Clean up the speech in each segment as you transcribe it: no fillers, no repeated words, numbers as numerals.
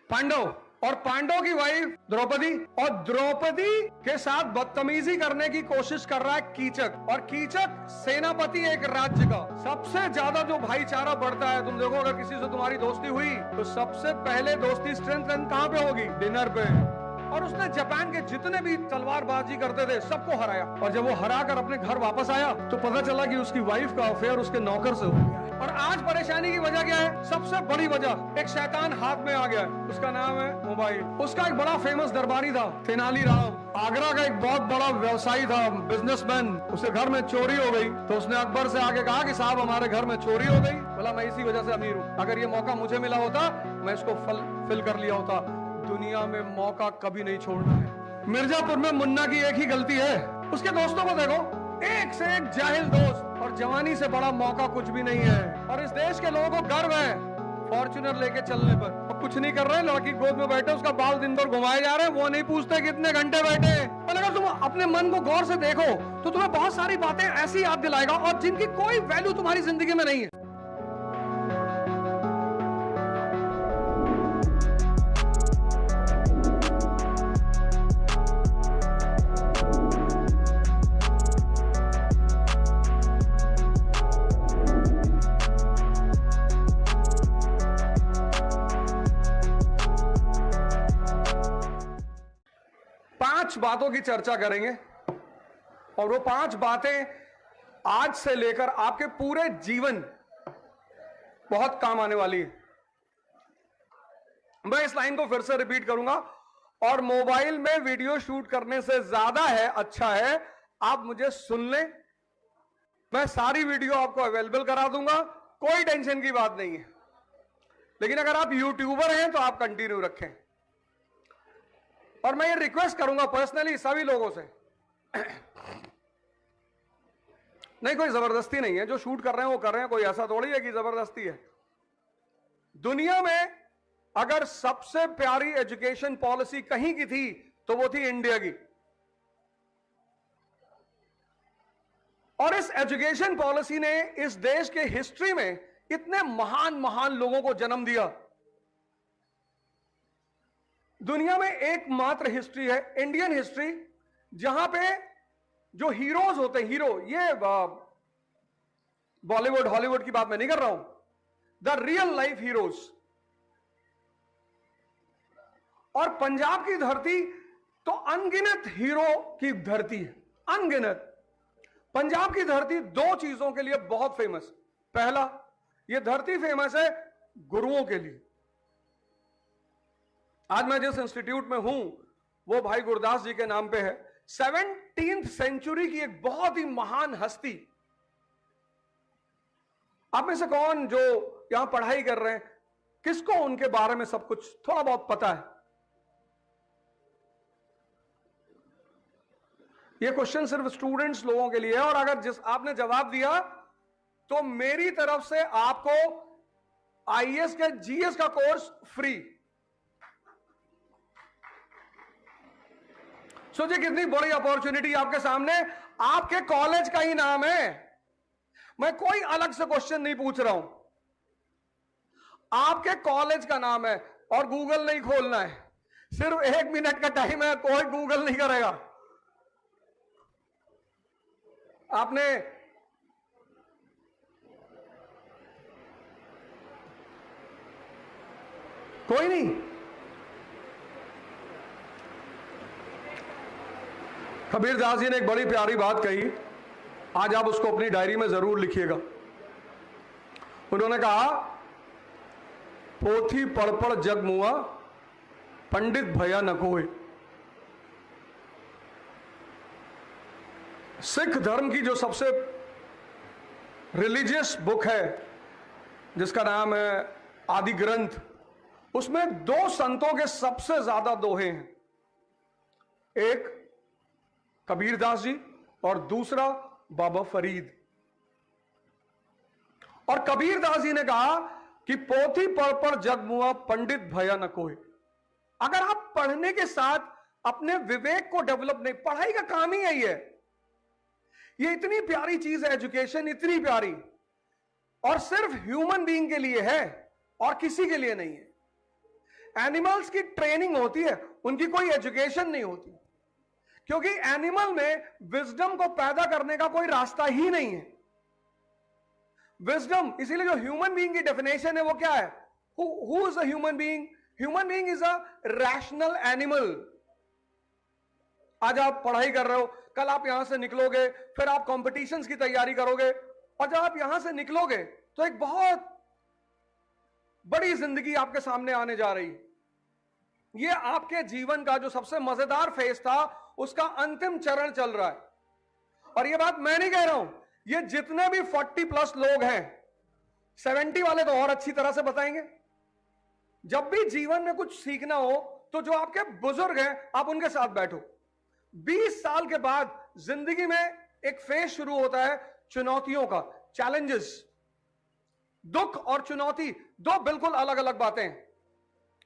पांडव और पांडव की वाइफ द्रौपदी, और द्रौपदी के साथ बदतमीजी करने की कोशिश कर रहा है कीचक, और कीचक सेनापति एक राज्य का। सबसे ज्यादा जो भाईचारा बढ़ता है, तुम देखो अगर किसी से तुम्हारी दोस्ती हुई तो सबसे पहले दोस्ती स्ट्रेंथ कहां पे होगी? डिनर पे। और उसने जापान के जितने भी तलवारबाजी करते थे सबको हराया, और जब वो हरा कर अपने घर वापस आया तो पता चला कि उसकी वाइफ का अफेयर उसके नौकर से हो गया। और आज परेशानी की वजह क्या है? सबसे बड़ी वजह, एक शैतान हाथ में आ गया है, उसका नाम है मोबाइल। उसका एक बड़ा फेमस दरबारी था तेनालीराम, आगरा का एक बहुत बड़ा व्यवसायी था, बिजनेसमैन। उसके घर में चोरी हो गई तो उसने अकबर से आके कहा कि साहब हमारे घर में चोरी हो गई, बोला मैं इसी वजह से अमीर हूँ, अगर ये मौका मुझे मिला होता मैं इसको फिल कर लिया होता। दुनिया में मौका कभी नहीं छोड़ना है। मिर्जापुर में मुन्ना की एक ही गलती है, उसके दोस्तों को देखो, एक से एक जाहिल दोस्त, और जवानी से बड़ा मौका कुछ भी नहीं है। और इस देश के लोगों को गर्व है फॉर्च्यूनर लेके चलने पर, और कुछ नहीं कर रहे, लड़की गोद में बैठे उसका बाल दिन भर घुमाए जा रहे हैं, वो नहीं पूछते कितने घंटे बैठे। और अगर तुम अपने मन को गौर से देखो तो तुम्हें बहुत सारी बातें ऐसी याद दिलाएगा और जिनकी कोई वैल्यू तुम्हारी जिंदगी में नहीं है। पांच बातों की चर्चा करेंगे, और वो पांच बातें आज से लेकर आपके पूरे जीवन बहुत काम आने वाली है। मैं इस लाइन को फिर से रिपीट करूंगा, और मोबाइल में वीडियो शूट करने से ज्यादा है, अच्छा है आप मुझे सुन लें। मैं सारी वीडियो आपको अवेलेबल करा दूंगा, कोई टेंशन की बात नहीं है। लेकिन अगर आप यूट्यूबर हैं तो आप कंटिन्यू रखें। और मैं ये रिक्वेस्ट करूंगा पर्सनली सभी लोगों से, नहीं कोई जबरदस्ती नहीं है, जो शूट कर रहे हैं वो कर रहे हैं, कोई ऐसा थोड़ी है कि जबरदस्ती है। दुनिया में अगर सबसे प्यारी एजुकेशन पॉलिसी कहीं की थी तो वो थी इंडिया की। और इस एजुकेशन पॉलिसी ने इस देश के हिस्ट्री में इतने महान महान लोगों को जन्म दिया। दुनिया में एकमात्र हिस्ट्री है इंडियन हिस्ट्री, जहां पे जो हीरोज होते हैं, हीरो, ये बॉलीवुड हॉलीवुड की बात मैं नहीं कर रहा हूं, द रियल लाइफ हीरोज। और पंजाब की धरती तो अनगिनत हीरो की धरती है, अनगिनत। पंजाब की धरती दो चीजों के लिए बहुत फेमस। पहला, यह धरती फेमस है गुरुओं के लिए। आज मैं जिस इंस्टीट्यूट में हूं वो भाई गुरदास जी के नाम पे है। 17वीं सेंचुरी की एक बहुत ही महान हस्ती। आप में से कौन जो यहां पढ़ाई कर रहे हैं, किसको उनके बारे में सब कुछ थोड़ा बहुत पता है? ये क्वेश्चन सिर्फ स्टूडेंट्स लोगों के लिए है, और अगर जिस आपने जवाब दिया तो मेरी तरफ से आपको आईएएस के जीएस का कोर्स फ्री। सोचिए कितनी बड़ी अपॉर्चुनिटी आपके सामने, आपके कॉलेज का ही नाम है। मैं कोई अलग से क्वेश्चन नहीं पूछ रहा हूं, आपके कॉलेज का नाम है, और गूगल नहीं खोलना है, सिर्फ 1 मिनट का टाइम है, कोई गूगल नहीं करेगा। आपने कोई नहीं, कबीरदास जी ने एक बड़ी प्यारी बात कही, आज आप उसको अपनी डायरी में जरूर लिखिएगा। उन्होंने कहा, पोथी पढ़ पढ़ जग मुआ, पंडित भया न कोय। सिख धर्म की जो सबसे रिलीजियस बुक है जिसका नाम है आदि ग्रंथ, उसमें दो संतों के सबसे ज्यादा दोहे हैं, एक कबीरदास जी और दूसरा बाबा फरीद। और कबीरदास जी ने कहा कि पोथी पढ़ पढ़ जग मुआ, पंडित भया न कोय। अगर आप पढ़ने के साथ अपने विवेक को डेवलप नहीं, पढ़ाई का काम ही यही है। ये इतनी प्यारी चीज है एजुकेशन, इतनी प्यारी, और सिर्फ ह्यूमन बीइंग के लिए है और किसी के लिए नहीं है। एनिमल्स की ट्रेनिंग होती है, उनकी कोई एजुकेशन नहीं होती, क्योंकि एनिमल में विजडम को पैदा करने का कोई रास्ता ही नहीं है। विजडम, इसीलिए जो ह्यूमन बीइंग की डेफिनेशन है वो क्या है? Who is a human being? Human being is a rational animal. आज आप पढ़ाई कर रहे हो, कल आप यहां से निकलोगे, फिर आप कॉम्पिटिशंस की तैयारी करोगे, और जब आप यहां से निकलोगे तो एक बहुत बड़ी जिंदगी आपके सामने आने जा रही है। ये आपके जीवन का जो सबसे मजेदार फेज था, उसका अंतिम चरण चल रहा है। और ये बात मैं नहीं कह रहा हूं, ये जितने भी 40+ लोग हैं, 70 वाले तो और अच्छी तरह से बताएंगे। जब भी जीवन में कुछ सीखना हो तो जो आपके बुजुर्ग हैं, आप उनके साथ बैठो। 20 साल के बाद जिंदगी में एक फेज शुरू होता है चुनौतियों का, चैलेंजेस। दुख और चुनौती दो बिल्कुल अलग अलग बातें हैं।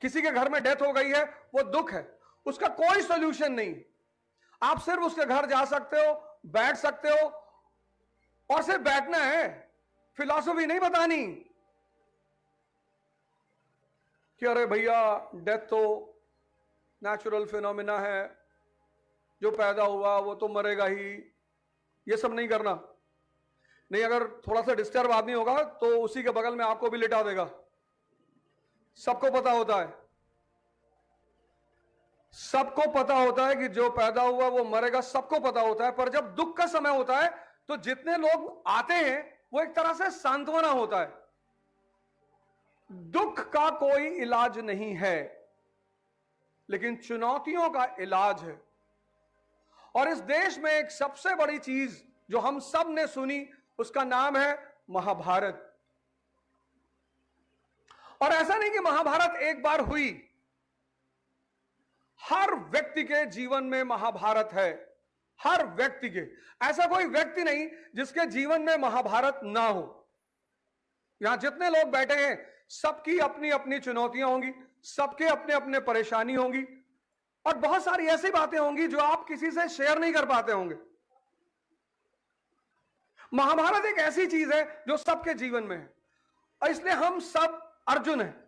किसी के घर में डेथ हो गई है, वो दुख है, उसका कोई सोल्यूशन नहीं। आप सिर्फ उसके घर जा सकते हो, बैठ सकते हो, और सिर्फ बैठना है, फिलॉसफी नहीं बतानी कि अरे भैया डेथ तो नेचुरल फिनोमिना है, जो पैदा हुआ वो तो मरेगा ही। ये सब नहीं करना। नहीं, अगर थोड़ा सा डिस्टर्ब आदमी होगा तो उसी के बगल में आपको भी लिटा देगा। सबको पता होता है, सबको पता होता है कि जो पैदा हुआ वो मरेगा, सबको पता होता है। पर जब दुख का समय होता है तो जितने लोग आते हैं वो एक तरह से सांत्वना होता है। दुख का कोई इलाज नहीं है, लेकिन चुनौतियों का इलाज है। और इस देश में एक सबसे बड़ी चीज जो हम सब ने सुनी, उसका नाम है महाभारत। और ऐसा नहीं कि महाभारत एक बार हुई, हर व्यक्ति के जीवन में महाभारत है। हर व्यक्ति के, ऐसा कोई व्यक्ति नहीं जिसके जीवन में महाभारत ना हो। यहां जितने लोग बैठे हैं, सबकी अपनी अपनी चुनौतियां होंगी, सबके अपने अपने परेशानी होंगी, और बहुत सारी ऐसी बातें होंगी जो आप किसी से शेयर नहीं कर पाते होंगे। महाभारत एक ऐसी चीज है जो सबके जीवन में है, और इसलिए हम सब अर्जुन हैं।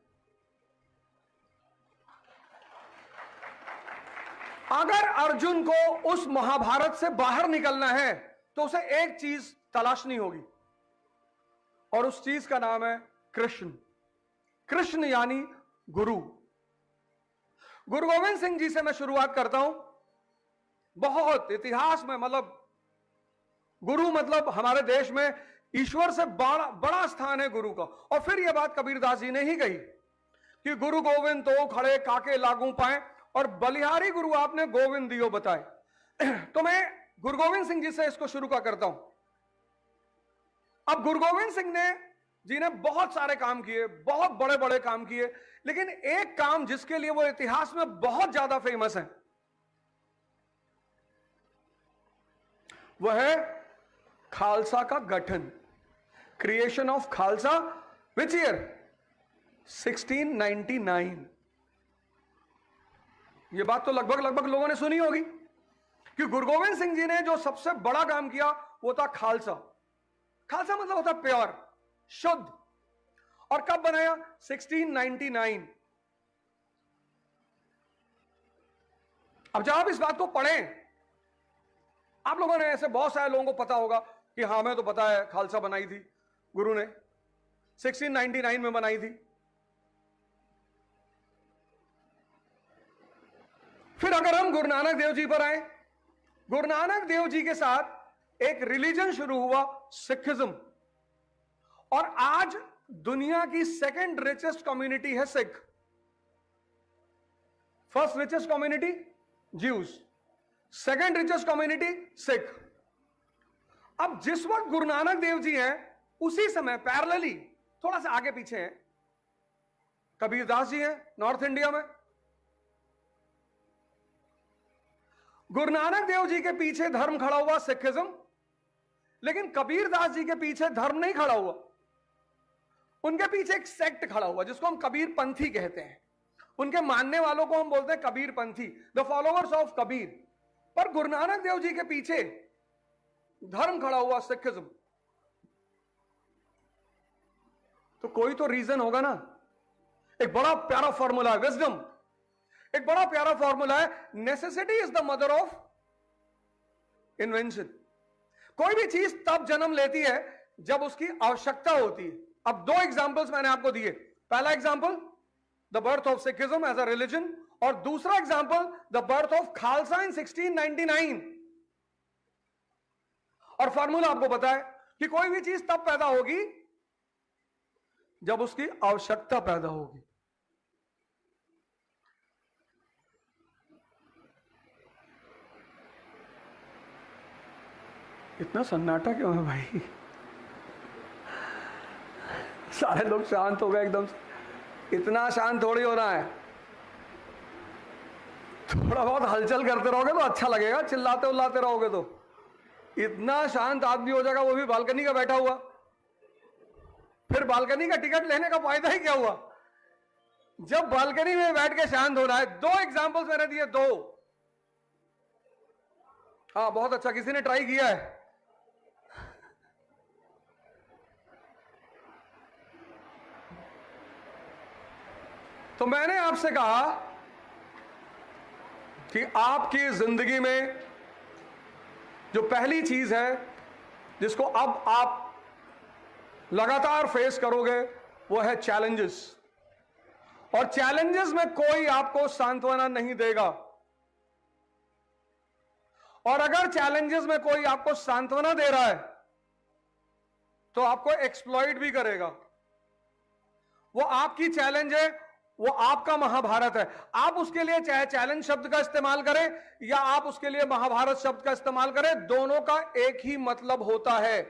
अगर अर्जुन को उस महाभारत से बाहर निकलना है तो उसे एक चीज तलाशनी होगी, और उस चीज का नाम है कृष्ण। कृष्ण यानी गुरु। गुरु गोविंद सिंह जी से मैं शुरुआत करता हूं। बहुत इतिहास में, मतलब गुरु मतलब हमारे देश में ईश्वर से बड़ा बड़ा स्थान है गुरु का। और फिर यह बात कबीरदास जी ने ही कही कि गुरु गोविंद तो खड़े काके लागू पाए, और बलिहारी गुरु आपने गोविंद दियो बताए। तो मैं गुरु गोविंद सिंह जी से इसको शुरू करता हूं। अब गुरु गोविंद सिंह जी ने बहुत सारे काम किए, बहुत बड़े बड़े काम किए, लेकिन एक काम जिसके लिए वो इतिहास में बहुत ज्यादा फेमस है, वह है खालसा का गठन, creation of Khalsa. Which year? 1699। यह बात तो लगभग लोगों ने सुनी होगी कि गुरु गोविंद सिंह जी ने जो सबसे बड़ा काम किया वो था खालसा। खालसा मतलब होता प्योर, शुद्ध। और कब बनाया? 1699। अब जब आप इस बात को पढ़ें, आप लोगों ने, ऐसे बहुत सारे लोगों को पता होगा कि हां मैं तो पता है खालसा बनाई थी गुरु ने, 1699 में बनाई थी। फिर अगर हम गुरु नानक देव जी पर आए, गुरु नानक देव जी के साथ एक रिलीजन शुरू हुआ, सिखिज्म। और आज दुनिया की सेकंड रिचेस्ट कम्युनिटी है Sikh. First richest community Jews, second richest community Sikh. अब जिस वक्त गुरु नानक देव जी हैं, उसी समय पैरेलली थोड़ा सा आगे पीछे हैं कबीरदास जी हैं नॉर्थ इंडिया में। गुरु नानक देव जी के पीछे धर्म खड़ा हुआ सिखिज्म, लेकिन कबीरदास जी के पीछे धर्म नहीं खड़ा हुआ। उनके पीछे एक सेक्ट खड़ा हुआ जिसको हम कबीर पंथी कहते हैं। उनके मानने वालों को हम बोलते हैं कबीर पंथी, द फॉलोअर्स ऑफ कबीर। पर गुरु नानक देव जी के पीछे धर्म खड़ा हुआ सिखिज्म। तो कोई तो रीजन होगा ना। एक बड़ा प्यारा फॉर्मूला है विजडम, एक बड़ा प्यारा फॉर्मूला है, necessity is the mother of invention. कोई भी चीज तब जन्म लेती है जब उसकी आवश्यकता होती है। अब दो एग्जांपल्स मैंने आपको दिए। पहला example the birth of Sikhism as a religion, और दूसरा example the birth of Khalsa in 1699। और फॉर्मूला आपको पता है कि कोई भी चीज तब पैदा होगी जब उसकी आवश्यकता पैदा होगी। इतना सन्नाटा क्यों है भाई? सारे लोग शांत हो गए एकदम से। इतना शांत थोड़ी हो रहा है, थोड़ा बहुत हलचल करते रहोगे तो अच्छा लगेगा, चिल्लाते उल्लाते रहोगे तो। इतना शांत आदमी हो जाएगा, वो भी बालकनी का बैठा हुआ, फिर बालकनी का टिकट लेने का फायदा ही क्या हुआ? जब बालकनी में बैठ के शांत हो रहा है। दो एग्जाम्पल्स मैंने दिए, दो। हाँ बहुत अच्छा, किसी ने ट्राई किया है। तो मैंने आपसे कहा कि आपकी जिंदगी में जो पहली चीज है जिसको अब आप लगातार फेस करोगे वो है चैलेंजेस। और चैलेंजेस में कोई आपको सांत्वना नहीं देगा, और अगर चैलेंजेस में कोई आपको सांत्वना दे रहा है तो आपको एक्सप्लॉइट भी करेगा। वो आपकी चैलेंज है, वो आपका महाभारत है। आप उसके लिए चाहे चैलेंज शब्द का इस्तेमाल करें या आप उसके लिए महाभारत शब्द का इस्तेमाल करें, दोनों का एक ही मतलब होता है।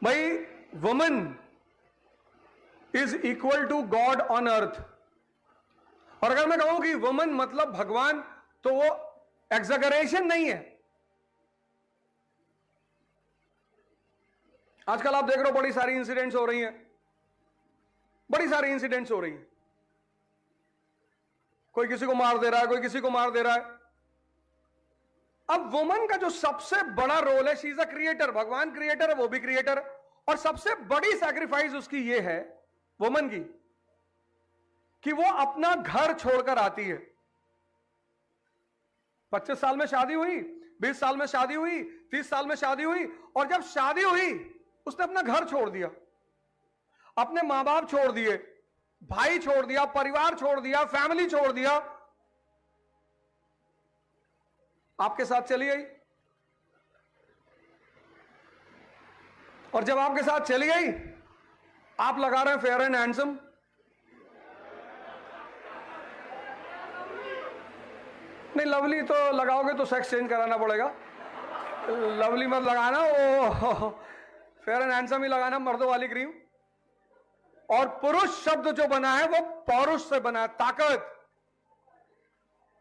भाई woman is equal to God on earth. और अगर मैं कहूं कि वुमन मतलब भगवान, तो वो एग्जैगरेशन नहीं है। आजकल आप देख रहे हो बड़ी सारी इंसिडेंट्स हो रही हैं, बड़ी सारी इंसिडेंट्स हो रही हैं। कोई किसी को मार दे रहा है, कोई किसी को मार दे रहा है। अब वुमन का जो सबसे बड़ा रोल है, शी इज अ क्रिएटर, भगवान क्रिएटर है, वो भी क्रिएटर है। और सबसे बड़ी सैक्रिफाइस उसकी ये है वुमन की कि वो अपना घर छोड़कर आती है। 25 साल में शादी हुई, 20 साल में शादी हुई, 30 साल में शादी हुई, और जब शादी हुई उसने अपना घर छोड़ दिया, अपने मां बाप छोड़ दिए, भाई छोड़ दिया, परिवार छोड़ दिया, फैमिली छोड़ दिया, आपके साथ चली गई। और जब आपके साथ चली गई, आप लगा रहे हैं फेयर एंड हैंडसम, नहीं लवली तो लगाओगे तो सेक्स चेंज कराना पड़ेगा, लवली मत लगाना, वो फेयर एंड हैंडसम ही लगाना, मर्दों वाली क्रीम। और पुरुष शब्द जो बना है वो पौरुष से बना है, ताकत।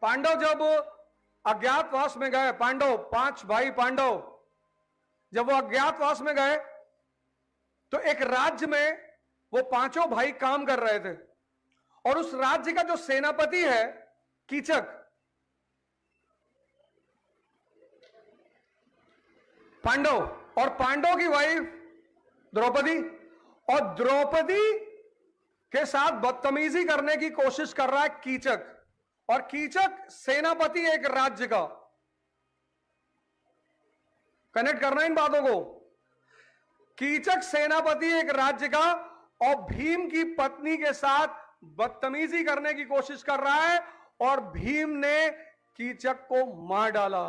पांडव जब अज्ञातवास में गए, पांडव 5 भाई पांडव जब वो अज्ञातवास में गए तो एक राज्य में वो 5 भाई काम कर रहे थे, और उस राज्य का जो सेनापति है कीचक, पांडव, और पांडव की वाइफ द्रौपदी, और द्रौपदी के साथ बदतमीजी करने की कोशिश कर रहा है कीचक। और कीचक सेनापति एक राज्य का। कनेक्ट करना इन बातों को। कीचक सेनापति एक राज्य का और भीम की पत्नी के साथ बदतमीजी करने की कोशिश कर रहा है, और भीम ने कीचक को मार डाला,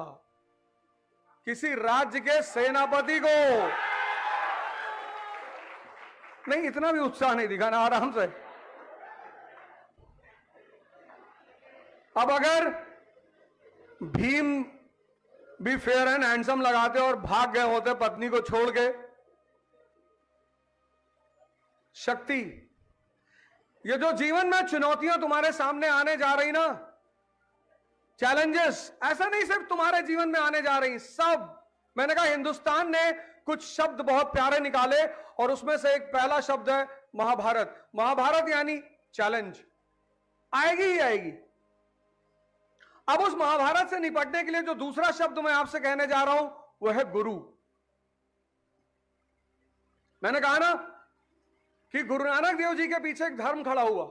किसी राज्य के सेनापति को। नहीं, इतना भी उत्साह नहीं दिखाना, आराम से। अब अगर भीम भी फेयर एंड हैंडसम लगाते और भाग गए होते पत्नी को छोड़ के, शक्ति, ये जो जीवन में चुनौतियां तुम्हारे सामने आने जा रही ना, चैलेंजेस, ऐसा नहीं सिर्फ तुम्हारे जीवन में आने जा रही, सब। मैंने कहा हिंदुस्तान ने कुछ शब्द बहुत प्यारे निकाले, और उसमें से एक पहला शब्द है महाभारत। महाभारत यानी चैलेंज, आएगी ही आएगी। अब उस महाभारत से निपटने के लिए जो दूसरा शब्द मैं आपसे कहने जा रहा हूं वो है गुरु। मैंने कहा ना कि गुरु नानक देव जी के पीछे एक धर्म खड़ा हुआ,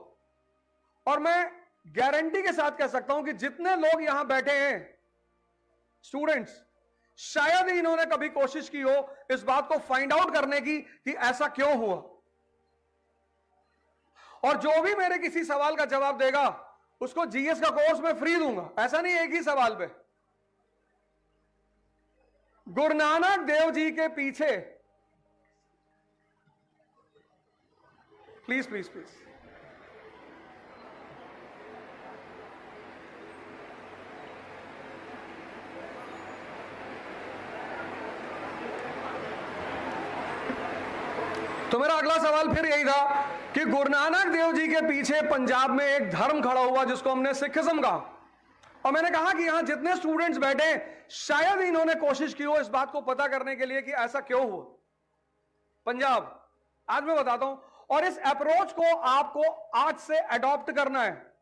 और मैं गारंटी के साथ कह सकता हूं कि जितने लोग यहां बैठे हैं स्टूडेंट्स, शायद ही इन्होंने कभी कोशिश की हो इस बात को फाइंड आउट करने की कि ऐसा क्यों हुआ। और जो भी मेरे किसी सवाल का जवाब देगा उसको जीएस का कोर्स में फ्री दूंगा। ऐसा नहीं, एक ही सवाल पे। गुरु नानक देव जी के पीछे, प्लीज प्लीज प्लीज, तो मेरा अगला सवाल फिर यही था कि गुरु नानक देव जी के पीछे पंजाब में एक धर्म खड़ा हुआ जिसको हमने सिखिज्म कहा, और मैंने कहा कि यहां जितने स्टूडेंट्स बैठे शायद इन्होंने कोशिश की हो इस बात को पता करने के लिए कि ऐसा क्यों हुआ पंजाब। आज मैं बताता हूं, और इस अप्रोच को आपको आज से अडॉप्ट करना है।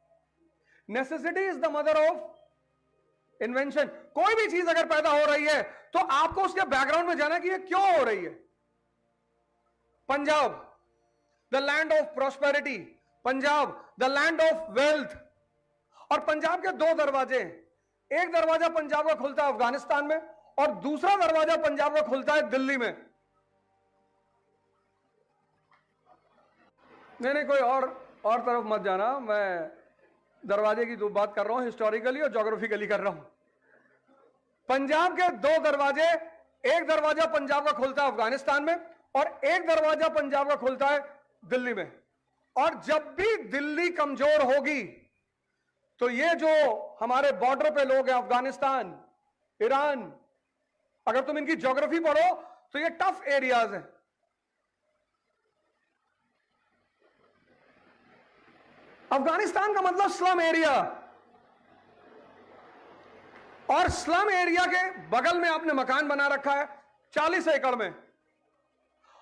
Necessity is the mother of invention. कोई भी चीज अगर पैदा हो रही है तो आपको उसके बैकग्राउंड में जाना कि ये क्यों हो रही है। Punjab the land of prosperity, Punjab the land of wealth. और पंजाब के दो दरवाजे हैं। एक दरवाजा पंजाब का खुलता है अफगानिस्तान में, और दूसरा दरवाजा पंजाब का खुलता है दिल्ली में। नहीं, कोई और तरफ मत जाना, मैं दरवाजे की दो बात कर रहा हूं, हिस्टोरिकली और ज्योग्राफिकली कर रहा हूं। पंजाब के दो दरवाजे, एक दरवाजा पंजाब का खुलता है अफगानिस्तान में, और एक दरवाजा पंजाब का खुलता है दिल्ली में। और जब भी दिल्ली कमजोर होगी तो ये जो हमारे बॉर्डर पे लोग हैं, अफगानिस्तान, ईरान, अगर तुम इनकी ज्योग्राफी पढ़ो तो ये टफ एरियाज हैं। अफगानिस्तान का मतलब स्लम एरिया, और स्लम एरिया के बगल में आपने मकान बना रखा है 40 एकड़ में,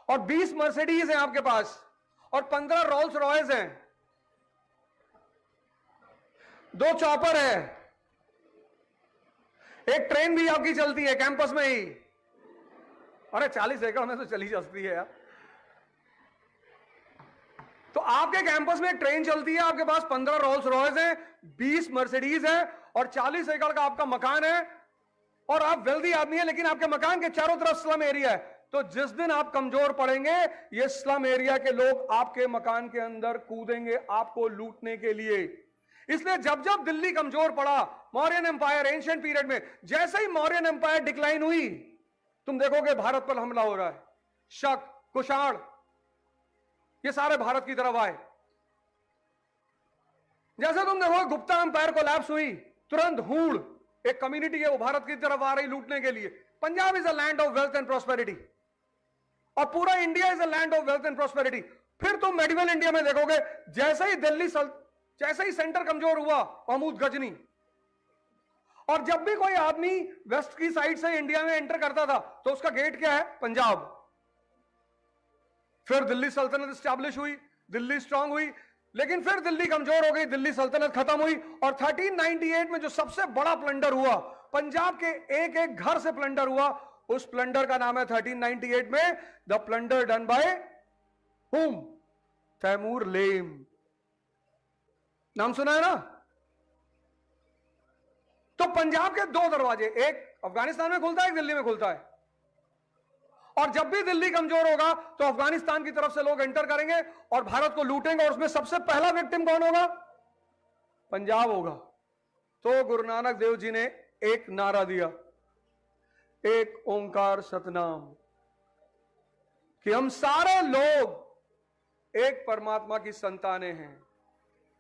और 20 मर्सिडीज हैं आपके पास, और 15 रोल्स रॉयस हैं, 2 चॉपर है, एक ट्रेन भी आपकी चलती है कैंपस में ही। अरे 40 एकड़ में तो चली जाती है यार। तो आपके कैंपस में एक ट्रेन चलती है, आपके पास 15 रोल्स रॉयस हैं, 20 मर्सिडीज है, और 40 एकड़ का आपका मकान है, और आप वेल्दी आदमी है, लेकिन आपके मकान के चारों तरफ स्लम एरिया है। तो जिस दिन आप कमजोर पड़ेंगे, ये स्लम एरिया के लोग आपके मकान के अंदर कूदेंगे आपको लूटने के लिए। इसलिए जब जब दिल्ली कमजोर पड़ा, मौर्यन एम्पायर, एंशिएंट पीरियड में, जैसे ही मौर्यन एम्पायर डिक्लाइन हुई, तुम देखोगे भारत पर हमला हो रहा है। शक, कुषाण, ये सारे भारत की तरफ आए। जैसे तुम देखो गुप्ता एम्पायर कोलैप्स हुई, तुरंत हूड़, एक कम्युनिटी है वो भारत की तरफ आ रही लूटने के लिए। Punjab is a land of wealth and prosperity, और पूरा India is a land of wealth and prosperity. फिर तुम मेडिवल इंडिया में देखोगे, जैसे ही सेंटर कमजोर हुआ, महमूद गजनी, और जब भी कोई आदमी वेस्ट की साइड से इंडिया में एंटर करता था तो उसका गेट क्या है? पंजाब। फिर दिल्ली सल्तनत स्टैब्लिश हुई, दिल्ली स्ट्रांग हुई, लेकिन फिर दिल्ली कमजोर हो गई, दिल्ली सल्तनत खत्म हुई, और 1398 में जो सबसे बड़ा प्लंडर हुआ, पंजाब के एक एक घर से प्लंडर हुआ, उस प्लंडर का नाम है 1398 में the plunder done by whom? Taimur लेम। नाम सुना है ना? तो पंजाब के दो दरवाजे, एक अफगानिस्तान में खुलता है, एक दिल्ली में खुलता है, और जब भी दिल्ली कमजोर होगा तो अफगानिस्तान की तरफ से लोग एंटर करेंगे और भारत को लूटेंगे, और उसमें सबसे पहला विक्टिम कौन होगा? पंजाब होगा। तो गुरु नानक देव जी ने एक नारा दिया, एक ओंकार सतनाम, कि हम सारे लोग एक परमात्मा की संतानें हैं।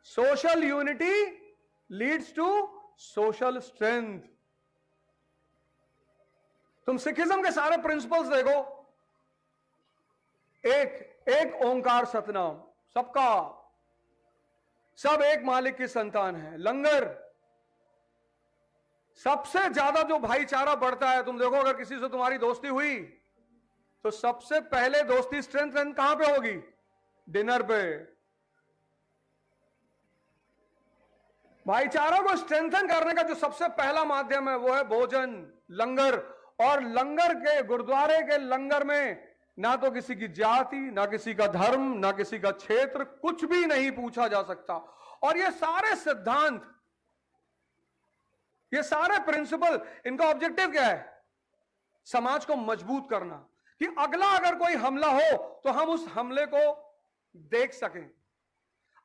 Social unity leads to social strength. तुम सिखिज्म के सारे प्रिंसिपल्स देखो, एक ओंकार सतनाम, सबका, सब एक मालिक की संतान है। लंगर, सबसे ज्यादा जो भाईचारा बढ़ता है, तुम देखो अगर किसी से तुम्हारी दोस्ती हुई तो सबसे पहले दोस्ती स्ट्रेंथ कहां पे होगी? डिनर पे। भाईचारा को स्ट्रेंथन करने का जो सबसे पहला माध्यम है वो है भोजन, लंगर। और लंगर के, गुरुद्वारे के लंगर में ना तो किसी की जाति, ना किसी का धर्म, ना किसी का क्षेत्र, कुछ भी नहीं पूछा जा सकता। और ये सारे सिद्धांत, ये सारे प्रिंसिपल, इनका ऑब्जेक्टिव क्या है? समाज को मजबूत करना, कि अगला अगर कोई हमला हो तो हम उस हमले को देख सकें,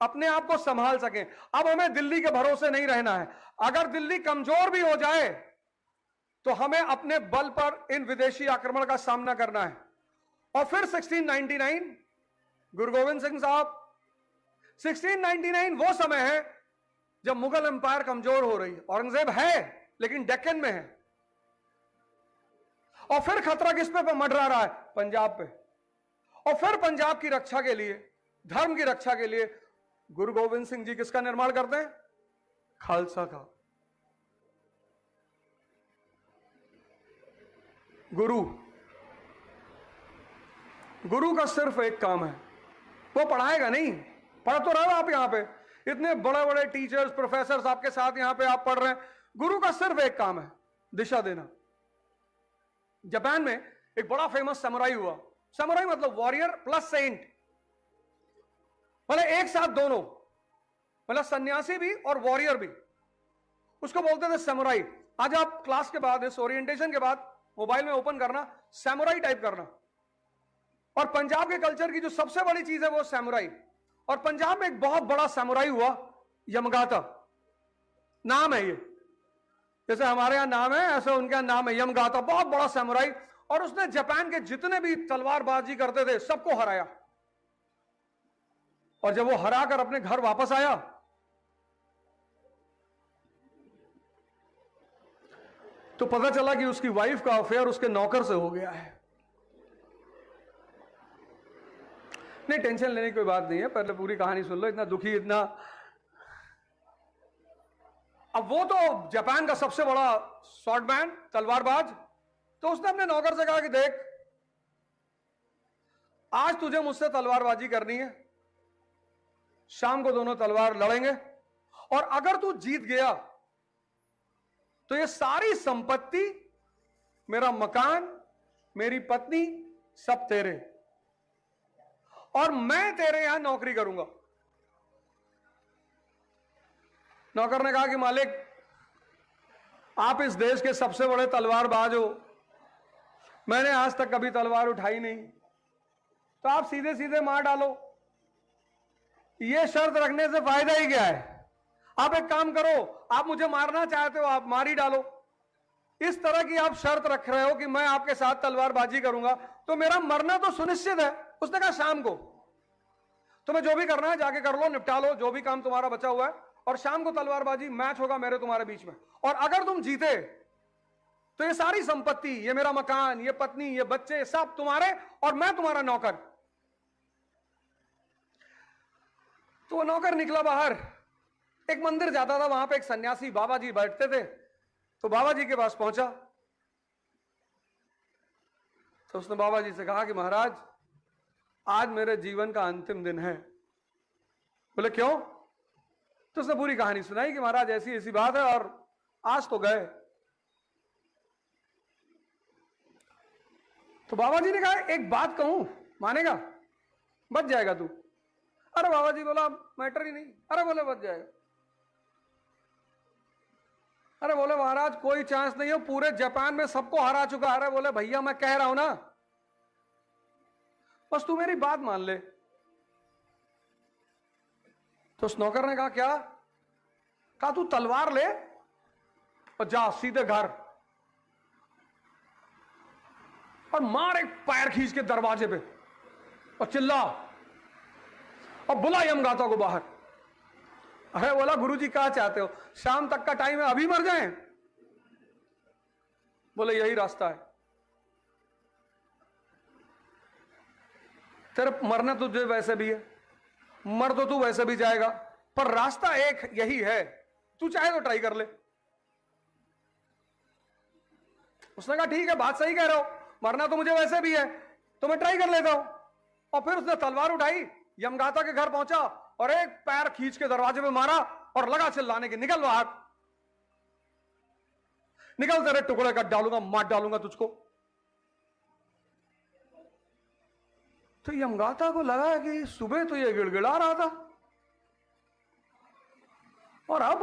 अपने आप को संभाल सकें। अब हमें दिल्ली के भरोसे नहीं रहना है। अगर दिल्ली कमजोर भी हो जाए तो हमें अपने बल पर इन विदेशी आक्रमण का सामना करना है। और फिर 1699, गुरु गोविंद सिंह साहब, 1699 वो समय है जब मुगल एम्पायर कमजोर हो रही है। औरंगजेब है लेकिन डेक्कन में है। और फिर खतरा किस पे मंडरा रहा है? पंजाब पे। और फिर पंजाब की रक्षा के लिए, धर्म की रक्षा के लिए गुरु गोविंद सिंह जी किसका निर्माण करते हैं? खालसा का। गुरु का सिर्फ एक काम है, वो पढ़ाएगा नहीं। पढ़ तो रहे हो आप यहां पे, इतने बड़े बड़े टीचर्स, प्रोफेसर आपके साथ यहां पे आप पढ़ रहे हैं। गुरु का सिर्फ एक काम है, दिशा देना। जापान में एक बड़ा फेमस समुराई हुआ। समुराई मतलब वॉरियर प्लस सेंट, मतलब एक साथ दोनों, मतलब सन्यासी भी और वॉरियर भी। उसको बोलते थे समुराई। आज आप क्लास के बाद, इस ओरिएंटेशन के बाद मोबाइल में ओपन करना, समुराई टाइप करना, और पंजाब के कल्चर की जो सबसे बड़ी चीज है वो समुराई। और पंजाब में एक बहुत बड़ा समुराई हुआ, यमगाता नाम है ये। जैसे हमारे यहां नाम है, ऐसे उनके यहां नाम है यमगाता, बहुत बड़ा समुराई। और उसने जापान के जितने भी तलवारबाजी करते थे सबको हराया। और जब वो हराकर अपने घर वापस आया तो पता चला कि उसकी वाइफ का अफेयर उसके नौकर से हो गया है। नहीं, टेंशन लेने की कोई बात नहीं है, पहले पूरी कहानी सुन लो। इतना दुखी, इतना। अब वो तो जापान का सबसे बड़ा शॉर्टमैन, तलवारबाज, तो उसने अपने नौकर से कहा कि देख, आज तुझे मुझसे तलवारबाजी करनी है, शाम को दोनों तलवार लड़ेंगे, और अगर तू जीत गया तो ये सारी संपत्ति, मेरा मकान, मेरी पत्नी, सब तेरे, और मैं तेरे यहां नौकरी करूंगा। नौकर ने कहा कि मालिक, आप इस देश के सबसे बड़े तलवारबाज हो, मैंने आज तक कभी तलवार उठाई नहीं, तो आप सीधे सीधे मार डालो। ये शर्त रखने से फायदा ही क्या है? आप एक काम करो, आप मुझे मारना चाहते हो, आप मार ही डालो। इस तरह की आप शर्त रख रहे हो कि मैं आपके साथ तलवारबाजी करूंगा, तो मेरा मरना तो सुनिश्चित है। उसने कहा शाम को तुम्हें जो भी करना है जाके कर लो, निपटा लो जो भी काम तुम्हारा बचा हुआ है, और शाम को तलवारबाजी मैच होगा मेरे तुम्हारे बीच में। और अगर तुम जीते तो ये सारी संपत्ति, ये मेरा मकान, ये पत्नी, ये बच्चे, सब तुम्हारे, और मैं तुम्हारा नौकर। तो वो नौकर निकला बाहर, एक मंदिर जाता था, वहां पे एक सन्यासी बाबा जी बैठते थे, तो बाबा जी के पास पहुंचा। तो उसने बाबा जी से कहा कि महाराज, आज मेरे जीवन का अंतिम दिन है। बोले क्यों? तो उसने पूरी कहानी सुनाई कि महाराज ऐसी ऐसी बात है, और आज तो गए। तो बाबा जी ने कहा एक बात कहूं, मानेगा? बच जाएगा तू? अरे बाबा जी बोला मैटर ही नहीं। अरे बोले बच जाएगा। अरे बोले महाराज कोई चांस नहीं हो, पूरे जापान में सबको हरा चुका। अरे बोले भैया मैं कह रहा हूं ना, बस तू मेरी बात मान ले। तो उस नौकर ने कहा क्या? कहा तू तलवार ले और जा सीधे घर, और मार एक पैर खींच के दरवाजे पे, और चिल्ला और बुला यमगाता को बाहर। अरे बोला गुरुजी क्या चाहते हो? शाम तक का टाइम है, अभी मर जाएं? बोले यही रास्ता है, तेरे मरना तुझे वैसे भी है, मर तो तू वैसे भी जाएगा, पर रास्ता एक यही है, तू चाहे तो ट्राई कर ले। उसने कहा ठीक है, बात सही कह रहे हो, मरना तो मुझे वैसे भी है, तो मैं ट्राई कर लेता हूं। और फिर उसने तलवार उठाई, यमगाता के घर पहुंचा, और एक पैर खींच के दरवाजे पे मारा, और लगा चिल्लाने की, निकल बाहर, निकल, तेरे टुकड़े कर डालूंगा, मार डालूंगा तुझको। तो यमगाता को लगा कि सुबह तो ये गिड़गिड़ा रहा था और अब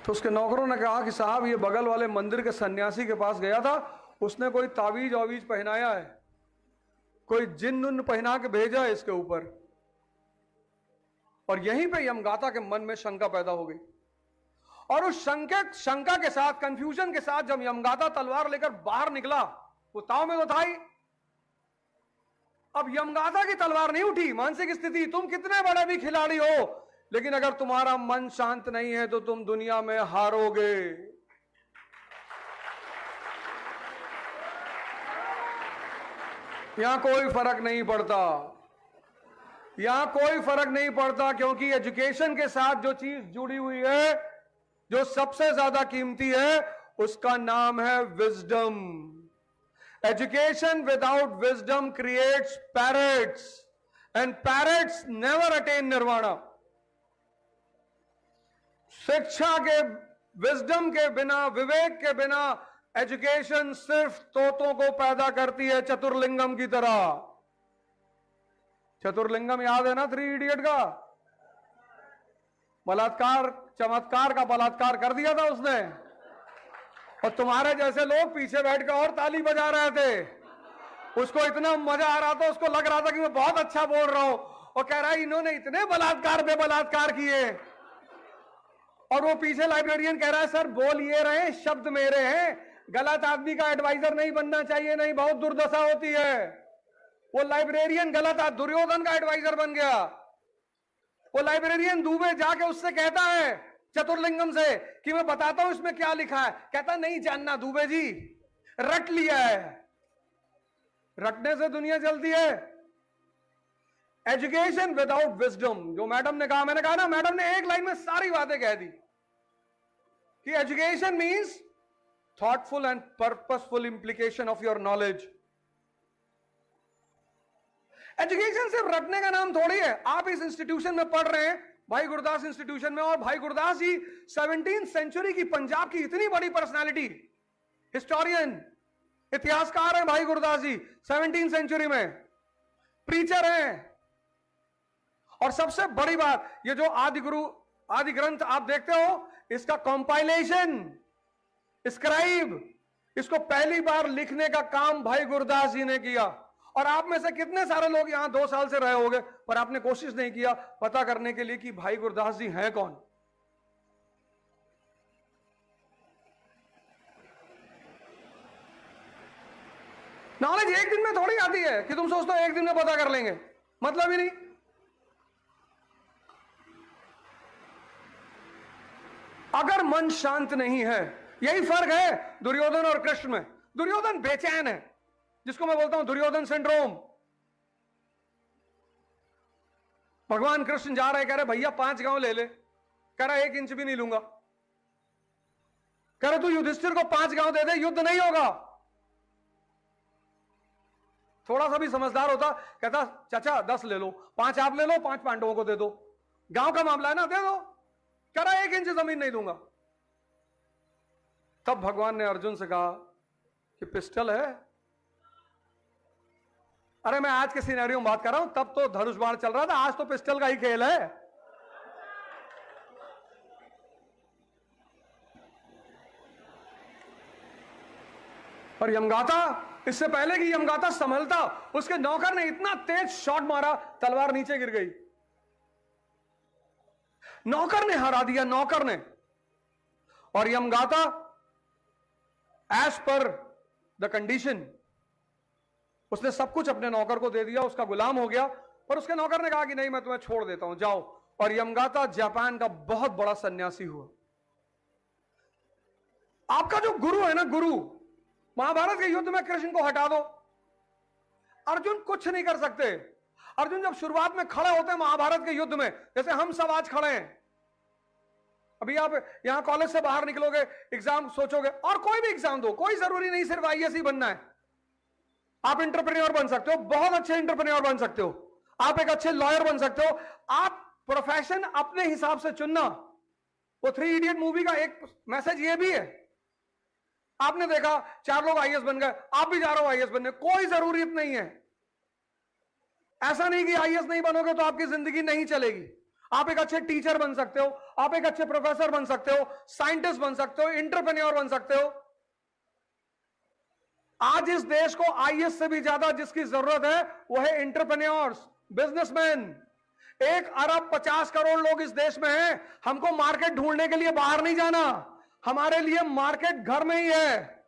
तो उसके नौकरों ने कहा कि साहब ये बगल वाले मंदिर के सन्यासी के पास गया था, उसने कोई तावीज वावीज पहनाया है, कोई जिन्न उन्न पहना के भेजा है इसके ऊपर। और यहीं पे यमगाता के मन में शंका पैदा हो गई और उस शंका के साथ, कंफ्यूजन के साथ जब यमगाता तलवार लेकर बाहर निकला, वो ताव में तो था ही। अब यमगाता की तलवार नहीं उठी। मानसिक स्थिति, तुम कितने बड़े भी खिलाड़ी हो, लेकिन अगर तुम्हारा मन शांत नहीं है तो तुम दुनिया में हारोगे। यहां कोई फर्क नहीं पड़ता, यहां कोई फर्क नहीं पड़ता, क्योंकि एजुकेशन के साथ जो चीज जुड़ी हुई है, जो सबसे ज्यादा कीमती है, उसका नाम है wisdom. Education without wisdom creates parrots, and parrots never attain nirvana. शिक्षा के, विजडम के बिना, विवेक के बिना एजुकेशन सिर्फ तोतों को पैदा करती है, चतुर्लिंगम की तरह। चतुर्लिंगम याद है ना, 3 इडियट का? बलात्कार, चमत्कार का बलात्कार कर दिया था उसने, और तुम्हारे जैसे लोग पीछे बैठकर और ताली बजा रहे थे। उसको इतना मजा आ रहा था, उसको लग रहा था कि मैं बहुत अच्छा बोल रहा हूं, और कह रहा है इन्होंने इतने बलात्कार पे बलात्कार किए। और वो पीछे लाइब्रेरियन कह रहा है सर बोल ये रहे, शब्द मेरे हैं, गलत आदमी का एडवाइजर नहीं बनना चाहिए, नहीं बहुत दुर्दशा होती है। वो लाइब्रेरियन गलत, दुर्योधन का एडवाइजर बन गया। वो लाइब्रेरियन दुबे जाके उससे कहता है चतुर्लिंगम से कि मैं बताता हूं इसमें क्या लिखा है। कहता नहीं जानना दुबे जी, रट लिया है। रटने से दुनिया चलती है। एजुकेशन विदाउट विजडम, जो मैडम ने कहा, मैंने कहा ना, मैडम ने एक लाइन में सारी बातें कह दी कि education means thoughtful and purposeful implication of your knowledge. Education सिर्फ रटने का नाम थोड़ी है। आप इस इंस्टीट्यूशन में पढ़ रहे हैं, भाई गुरदास इंस्टीट्यूशन में, और भाई गुरदास जी 17वीं सेंचुरी की पंजाब की इतनी बड़ी पर्सनालिटी, हिस्टोरियन, इतिहासकार हैं भाई गुरदास जी, 17वीं सेंचुरी में प्रीचर हैं। और सबसे बड़ी बात, ये जो आदि गुरु, आदि ग्रंथ आप देखते हो, इसका कंपाइलेशन, स्क्राइब, इसको पहली बार लिखने का काम भाई गुरदास जी ने किया। और आप में से कितने सारे लोग यहां 2 साल से रहे होंगे, पर आपने कोशिश नहीं किया पता करने के लिए कि भाई गुरदास जी हैं कौन। नॉलेज एक दिन में थोड़ी आती है कि तुम सोचते हो एक दिन में पता कर लेंगे, मतलब ही नहीं। अगर मन शांत नहीं है, यही फर्क है दुर्योधन और कृष्ण में। दुर्योधन बेचैन है, जिसको मैं बोलता हूं दुर्योधन सिंड्रोम। भगवान कृष्ण जा रहे, कह रहे भैया 5 गांव ले ले, कह रहा 1 इंच भी नहीं लूंगा। कह रहे तू युधिष्ठिर को 5 गांव दे दे, युद्ध नहीं होगा। थोड़ा सा भी समझदार होता, कहता चाचा 10 ले लो, 5 आप ले लो, 5 पांडवों को दे दो, गांव का मामला है ना, दे दो। कह रहा 1 इंच जमीन नहीं दूंगा। तब भगवान ने अर्जुन से कहा कि पिस्टल है। अरे मैं आज के सिनेरियो में बात कर रहा हूं, तब तो धनुष बाण चल रहा था, आज तो पिस्टल का ही खेल है। और यमगाता, इससे पहले कि यमगाता संभलता, उसके नौकर ने इतना तेज शॉट मारा, तलवार नीचे गिर गई। नौकर ने हरा दिया, नौकर ने। और यमगाता एज पर द कंडीशन, उसने सब कुछ अपने नौकर को दे दिया, उसका गुलाम हो गया। पर उसके नौकर ने कहा कि नहीं मैं तुम्हें छोड़ देता हूं, जाओ। और यमगाता जापान का बहुत बड़ा सन्यासी हुआ। आपका जो गुरु है ना, गुरु, महाभारत के युद्ध में कृष्ण को हटा दो, अर्जुन कुछ नहीं कर सकते। अर्जुन जब शुरुआत में खड़े होते हैं महाभारत के युद्ध में, जैसे हम सब आज खड़े हैं, अभी आप यहां कॉलेज से बाहर निकलोगे, एग्जाम सोचोगे, और कोई भी एग्जाम दो, कोई जरूरी नहीं सिर्फ आईएएस ही बनना है। आप इंटरप्रेन्योर बन सकते हो, बहुत अच्छे इंटरप्रेन्योर बन सकते हो, आप एक अच्छे लॉयर बन सकते हो। आप प्रोफेशन अपने हिसाब से चुनना। वो 3 इडियट मूवी का एक मैसेज ये भी है आपने देखा 4 लोग आईएएस बन गए, आप भी जा रहे हो आईएएस बनने, कोई जरूरत नहीं है। ऐसा नहीं कि आईएएस नहीं बनोगे तो आपकी जिंदगी नहीं चलेगी। आप एक अच्छे टीचर बन सकते हो, आप एक अच्छे प्रोफेसर बन सकते हो, साइंटिस्ट बन सकते हो, एंटरप्रेन्योर बन सकते हो। आज इस देश को आईएएस से भी ज्यादा जिसकी जरूरत है वो है एंटरप्रेन्योर्स, बिजनेसमैन। 1,50,50,000,000 लोग इस देश में हैं। हमको मार्केट ढूंढने के लिए बाहर नहीं जाना, हमारे लिए मार्केट घर में ही है।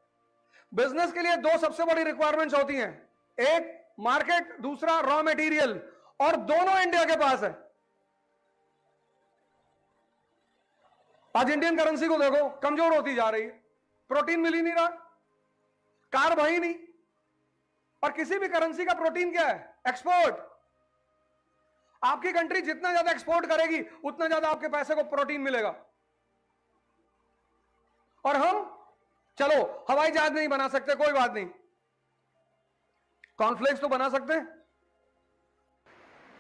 बिजनेस के लिए 2 सबसे बड़ी रिक्वायरमेंट्स होती हैं, एक मार्केट, दूसरा रॉ मटेरियल, और दोनों इंडिया के पास है। आज इंडियन करेंसी को देखो, कमजोर होती जा रही है, प्रोटीन मिल ही नहीं रहा, कार्ब ही नहीं। और किसी भी करेंसी का प्रोटीन क्या है? एक्सपोर्ट। आपकी कंट्री जितना ज्यादा एक्सपोर्ट करेगी उतना ज्यादा आपके पैसे को प्रोटीन मिलेगा। और हम चलो हवाई जहाज नहीं बना सकते, कोई बात नहीं, कॉर्नफ्लेक्स तो बना सकते हैं।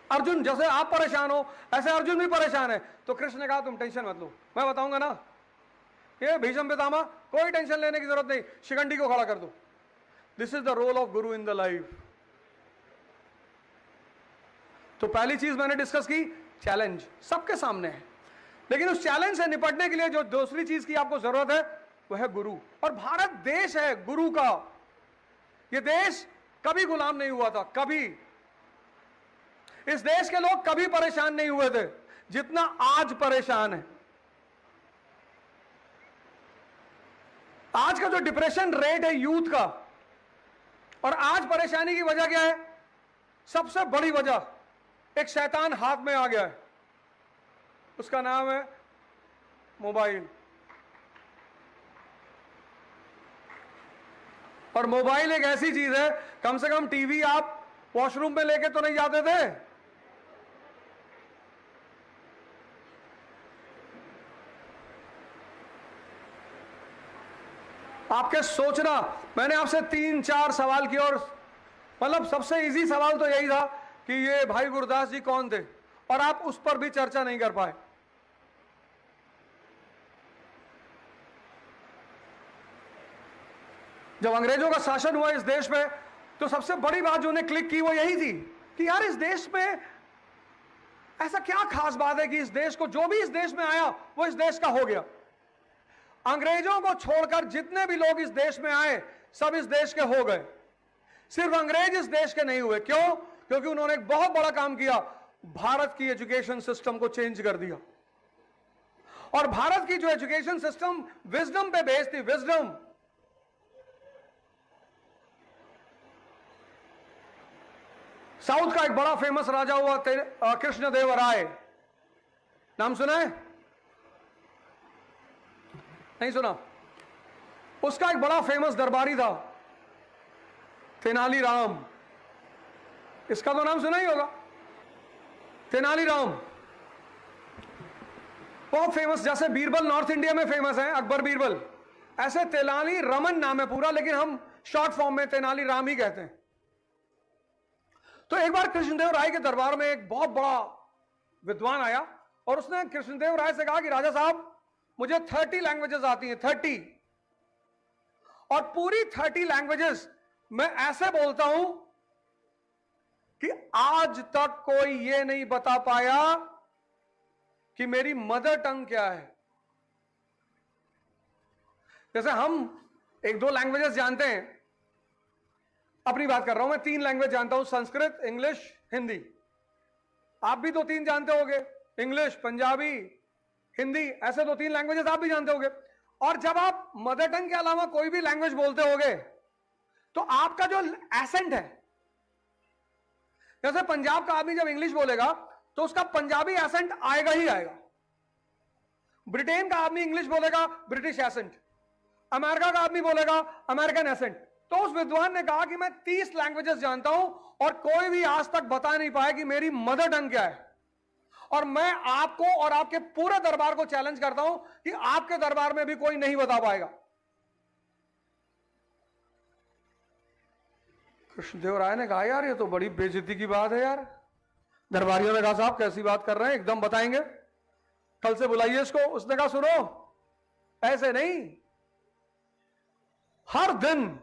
अर्जुन, जैसे आप परेशान हो ऐसे अर्जुन भी परेशान है, तो कृष्ण ने कहा तुम टेंशन मत लो, मैं बताऊंगा ना। ये भीष्म पितामह, कोई टेंशन लेने की जरूरत नहीं, शिखंडी को खड़ा कर दो। This is the role of guru in the life. तो पहली चीज मैंने डिस्कस की, चैलेंज सबके सामने है, लेकिन उस चैलेंज से निपटने के लिए जो दूसरी चीज की आपको जरूरत है वह है गुरु। और भारत देश है गुरु का। यह देश कभी गुलाम नहीं हुआ था, कभी। इस देश के लोग कभी परेशान नहीं हुए थे जितना आज परेशान है। आज का जो डिप्रेशन रेट है यूथ का, और आज परेशानी की वजह क्या है? सबसे बड़ी वजह, एक शैतान हाथ में आ गया है, उसका नाम है मोबाइल। और मोबाइल एक ऐसी चीज है, कम से कम टीवी आप वॉशरूम में लेके तो नहीं जाते थे। आपके सोचना, मैंने आपसे 3-4 सवाल किए, और मतलब सबसे इजी सवाल तो यही था कि ये भाई गुरदास जी कौन थे, और आप उस पर भी चर्चा नहीं कर पाए। जब अंग्रेजों का शासन हुआ इस देश में, तो सबसे बड़ी बात जो उन्हें क्लिक की वो यही थी कि यार इस देश में ऐसा क्या खास बात है कि इस देश को, जो भी इस देश में आया वो इस देश का हो गया। अंग्रेजों को छोड़कर जितने भी लोग इस देश में आए सब इस देश के हो गए, सिर्फ अंग्रेज इस देश के नहीं हुए। क्यों? क्योंकि उन्होंने एक बहुत बड़ा काम किया, भारत की एजुकेशन सिस्टम को चेंज कर दिया। और भारत की जो एजुकेशन सिस्टम विजडम पे बेस्ड थी, विजडम। साउथ का एक बड़ा फेमस राजा हुआ कृष्णदेवराय, नाम सुना है? नहीं सुना? उसका एक बड़ा फेमस दरबारी था तेनालीराम, इसका तो नाम सुना ही होगा। तेनालीराम बहुत फेमस, जैसे बीरबल नॉर्थ इंडिया में फेमस है, अकबर बीरबल, ऐसे तेनाली रमन नाम है पूरा, लेकिन हम शॉर्ट फॉर्म में तेनालीराम ही कहते हैं। तो एक बार कृष्णदेव राय के दरबार में एक बहुत बड़ा विद्वान आया, और उसने कृष्णदेव राय से कहा कि राजा साहब, मुझे 30 लैंग्वेजेस आती हैं, 30, और पूरी 30 लैंग्वेजेस मैं ऐसे बोलता हूं कि आज तक कोई ये नहीं बता पाया कि मेरी मदर टंग क्या है। जैसे हम 1-2 लैंग्वेजेस जानते हैं, अपनी बात कर रहा हूं मैं, 3 लैंग्वेज जानता हूं, संस्कृत, इंग्लिश, हिंदी। आप भी 2-3 जानते होंगे, इंग्लिश, पंजाबी, हिंदी, ऐसे 2-3 लैंग्वेजेस आप भी जानते होंगे। और जब आप मदर टंग के अलावा कोई भी लैंग्वेज बोलते होंगे तो आपका जो एसेंट है, जैसे पंजाब का आदमी जब इंग्लिश बोलेगा तो उसका पंजाबी एसेंट आएगा ही आएगा। ब्रिटेन का आदमी इंग्लिश बोलेगा, ब्रिटिश एसेंट। अमेरिका का आदमी बोलेगा, अमेरिकन एसेंट। तो उस विद्वान ने कहा कि मैं 30 लैंग्वेजेस जानता हूं और कोई भी आज तक बता नहीं पाया कि मेरी मदर टंग क्या है। और मैं आपको और आपके पूरे दरबार को चैलेंज करता हूं कि आपके दरबार में भी कोई नहीं बता पाएगा। कृष्णदेव राय ने कहा यार ये तो बड़ी बेइज्जती की बात है यार। दरबारियों ने कहा साहब कैसी बात कर रहे हैं, एकदम बताएंगे, कल से बुलाइए इसको। उसने कहा सुनो, ऐसे नहीं, हर दिन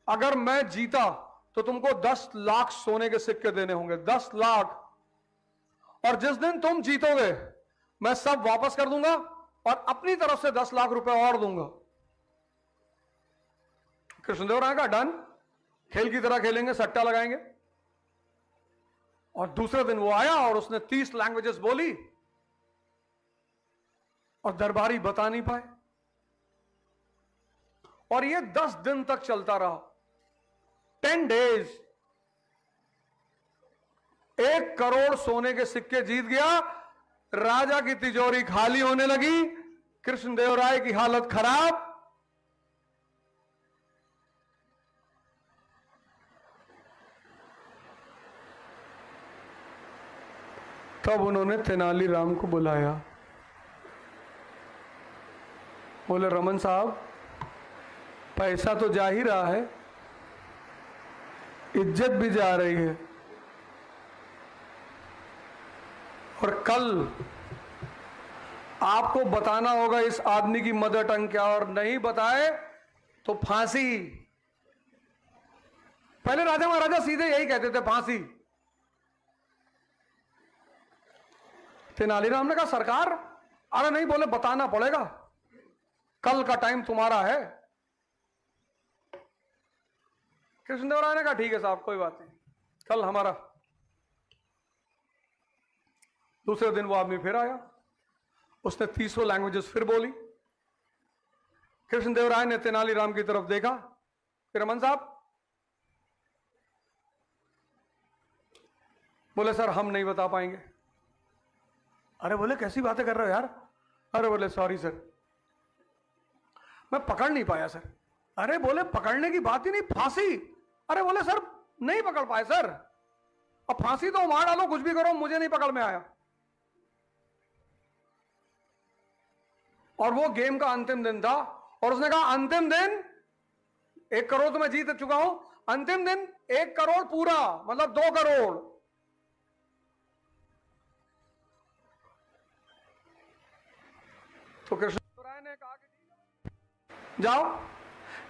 अगर मैं जीता तो तुमको 10 लाख सोने के सिक्के देने होंगे, 10 लाख। और जिस दिन तुम जीतोगे मैं सब वापस कर दूंगा और अपनी तरफ से 10 लाख रुपए और दूंगा। कृष्णदेव राय का डन, खेल की तरह खेलेंगे, सट्टा लगाएंगे। और दूसरे दिन वो आया और उसने 30 लैंग्वेजेस बोली और दरबारी बता नहीं पाए। और ये 10 दिन तक चलता रहा, 10 डेज। 1 करोड़ सोने के सिक्के जीत गया, राजा की तिजोरी खाली होने लगी, कृष्णदेव राय की हालत खराब। तब उन्होंने तेनालीराम को बुलाया। बोले रमन साहब, पैसा तो जा ही रहा है, इज्जत भी जा रही है, और कल आपको बताना होगा इस आदमी की मदर टंग क्या, और नहीं बताए तो फांसी। पहले राजा महाराजा सीधे यही कहते थे, फांसी। तेनालीराम ने कहा सरकार, अरे नहीं, बोले बताना पड़ेगा, कल का टाइम तुम्हारा है। कृष्णदेव राय ने कहा ठीक है साहब, कोई बात नहीं, कल हमारा। दूसरे दिन वो आदमी फिर आया, उसने 30 लैंग्वेजेस फिर बोली। कृष्णदेव राय ने तेनालीराम की तरफ देखा कि रमन साहब, बोले सर हम नहीं बता पाएंगे। अरे बोले कैसी बातें कर रहे हो यार? अरे बोले सॉरी सर, मैं पकड़ नहीं पाया सर। अरे बोले पकड़ने की बात ही नहीं, फांसी। अरे बोले सर नहीं पकड़ पाए सर, अब फांसी तो मार डालो, कुछ भी करो, मुझे नहीं पकड़ में आया। और वो गेम का अंतिम दिन था और उसने कहा अंतिम दिन 1 करोड़ तो मैं जीत चुका हूं, अंतिम दिन 1 करोड़ पूरा, मतलब 2 करोड़। तो कृष्ण राय ने कहा कि जाओ।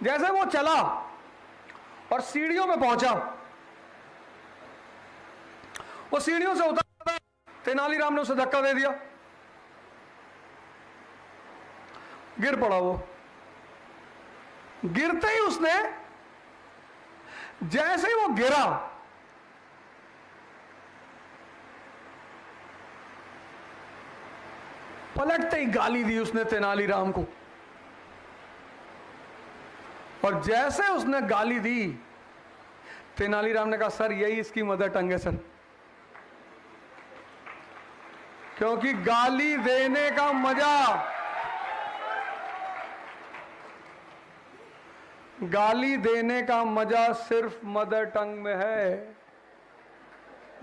जैसे वो चला और सीढ़ियों पे पहुंचा, वो सीढ़ियों से उतरा, तेनालीराम ने उसे धक्का दे दिया, गिर पड़ा। वो गिरते ही उसने, जैसे ही वो गिरा, पलटते ही गाली दी उसने तेनालीराम को। और जैसे उसने गाली दी, तेनालीराम ने कहा सर यही इसकी मदर टंग है सर, क्योंकि गाली देने का मजा, गाली देने का मजा सिर्फ मदर टंग में है।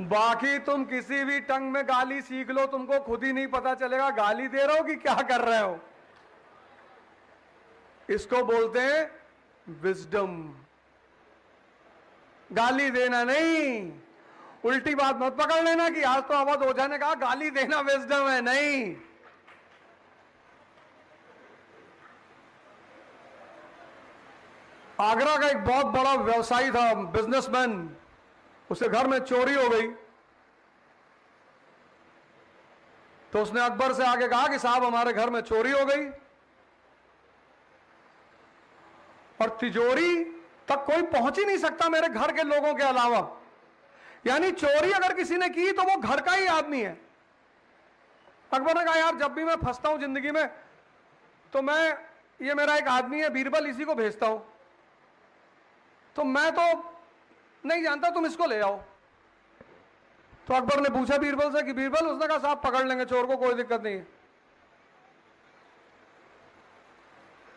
बाकी तुम किसी भी टंग में गाली सीख लो, तुमको खुद ही नहीं पता चलेगा गाली दे रहे हो कि क्या कर रहे हो। इसको बोलते हैं विजडम। गाली देना नहीं, उल्टी बात मत पकड़ लेना कि आज तो अवध ओझा ने कहा गाली देना विजडम है, नहीं। आगरा का एक बहुत बड़ा व्यवसायी था, बिजनेसमैन, उसके घर में चोरी हो गई। तो उसने अकबर से आके कहा कि साहब हमारे घर में चोरी हो गई, और तिजोरी तक कोई पहुंच ही नहीं सकता मेरे घर के लोगों के अलावा। यानी चोरी अगर किसी ने की तो वो घर का ही आदमी है। अकबर ने कहा यार जब भी मैं फंसता हूं जिंदगी में तो मैं, ये मेरा एक आदमी है बीरबल, इसी को भेजता हूं, तो मैं तो नहीं जानता, तुम इसको ले आओ। तो अकबर ने पूछा बीरबल से कि बीरबल, उसने कहा साहब पकड़ लेंगे चोर को, कोई दिक्कत नहीं है,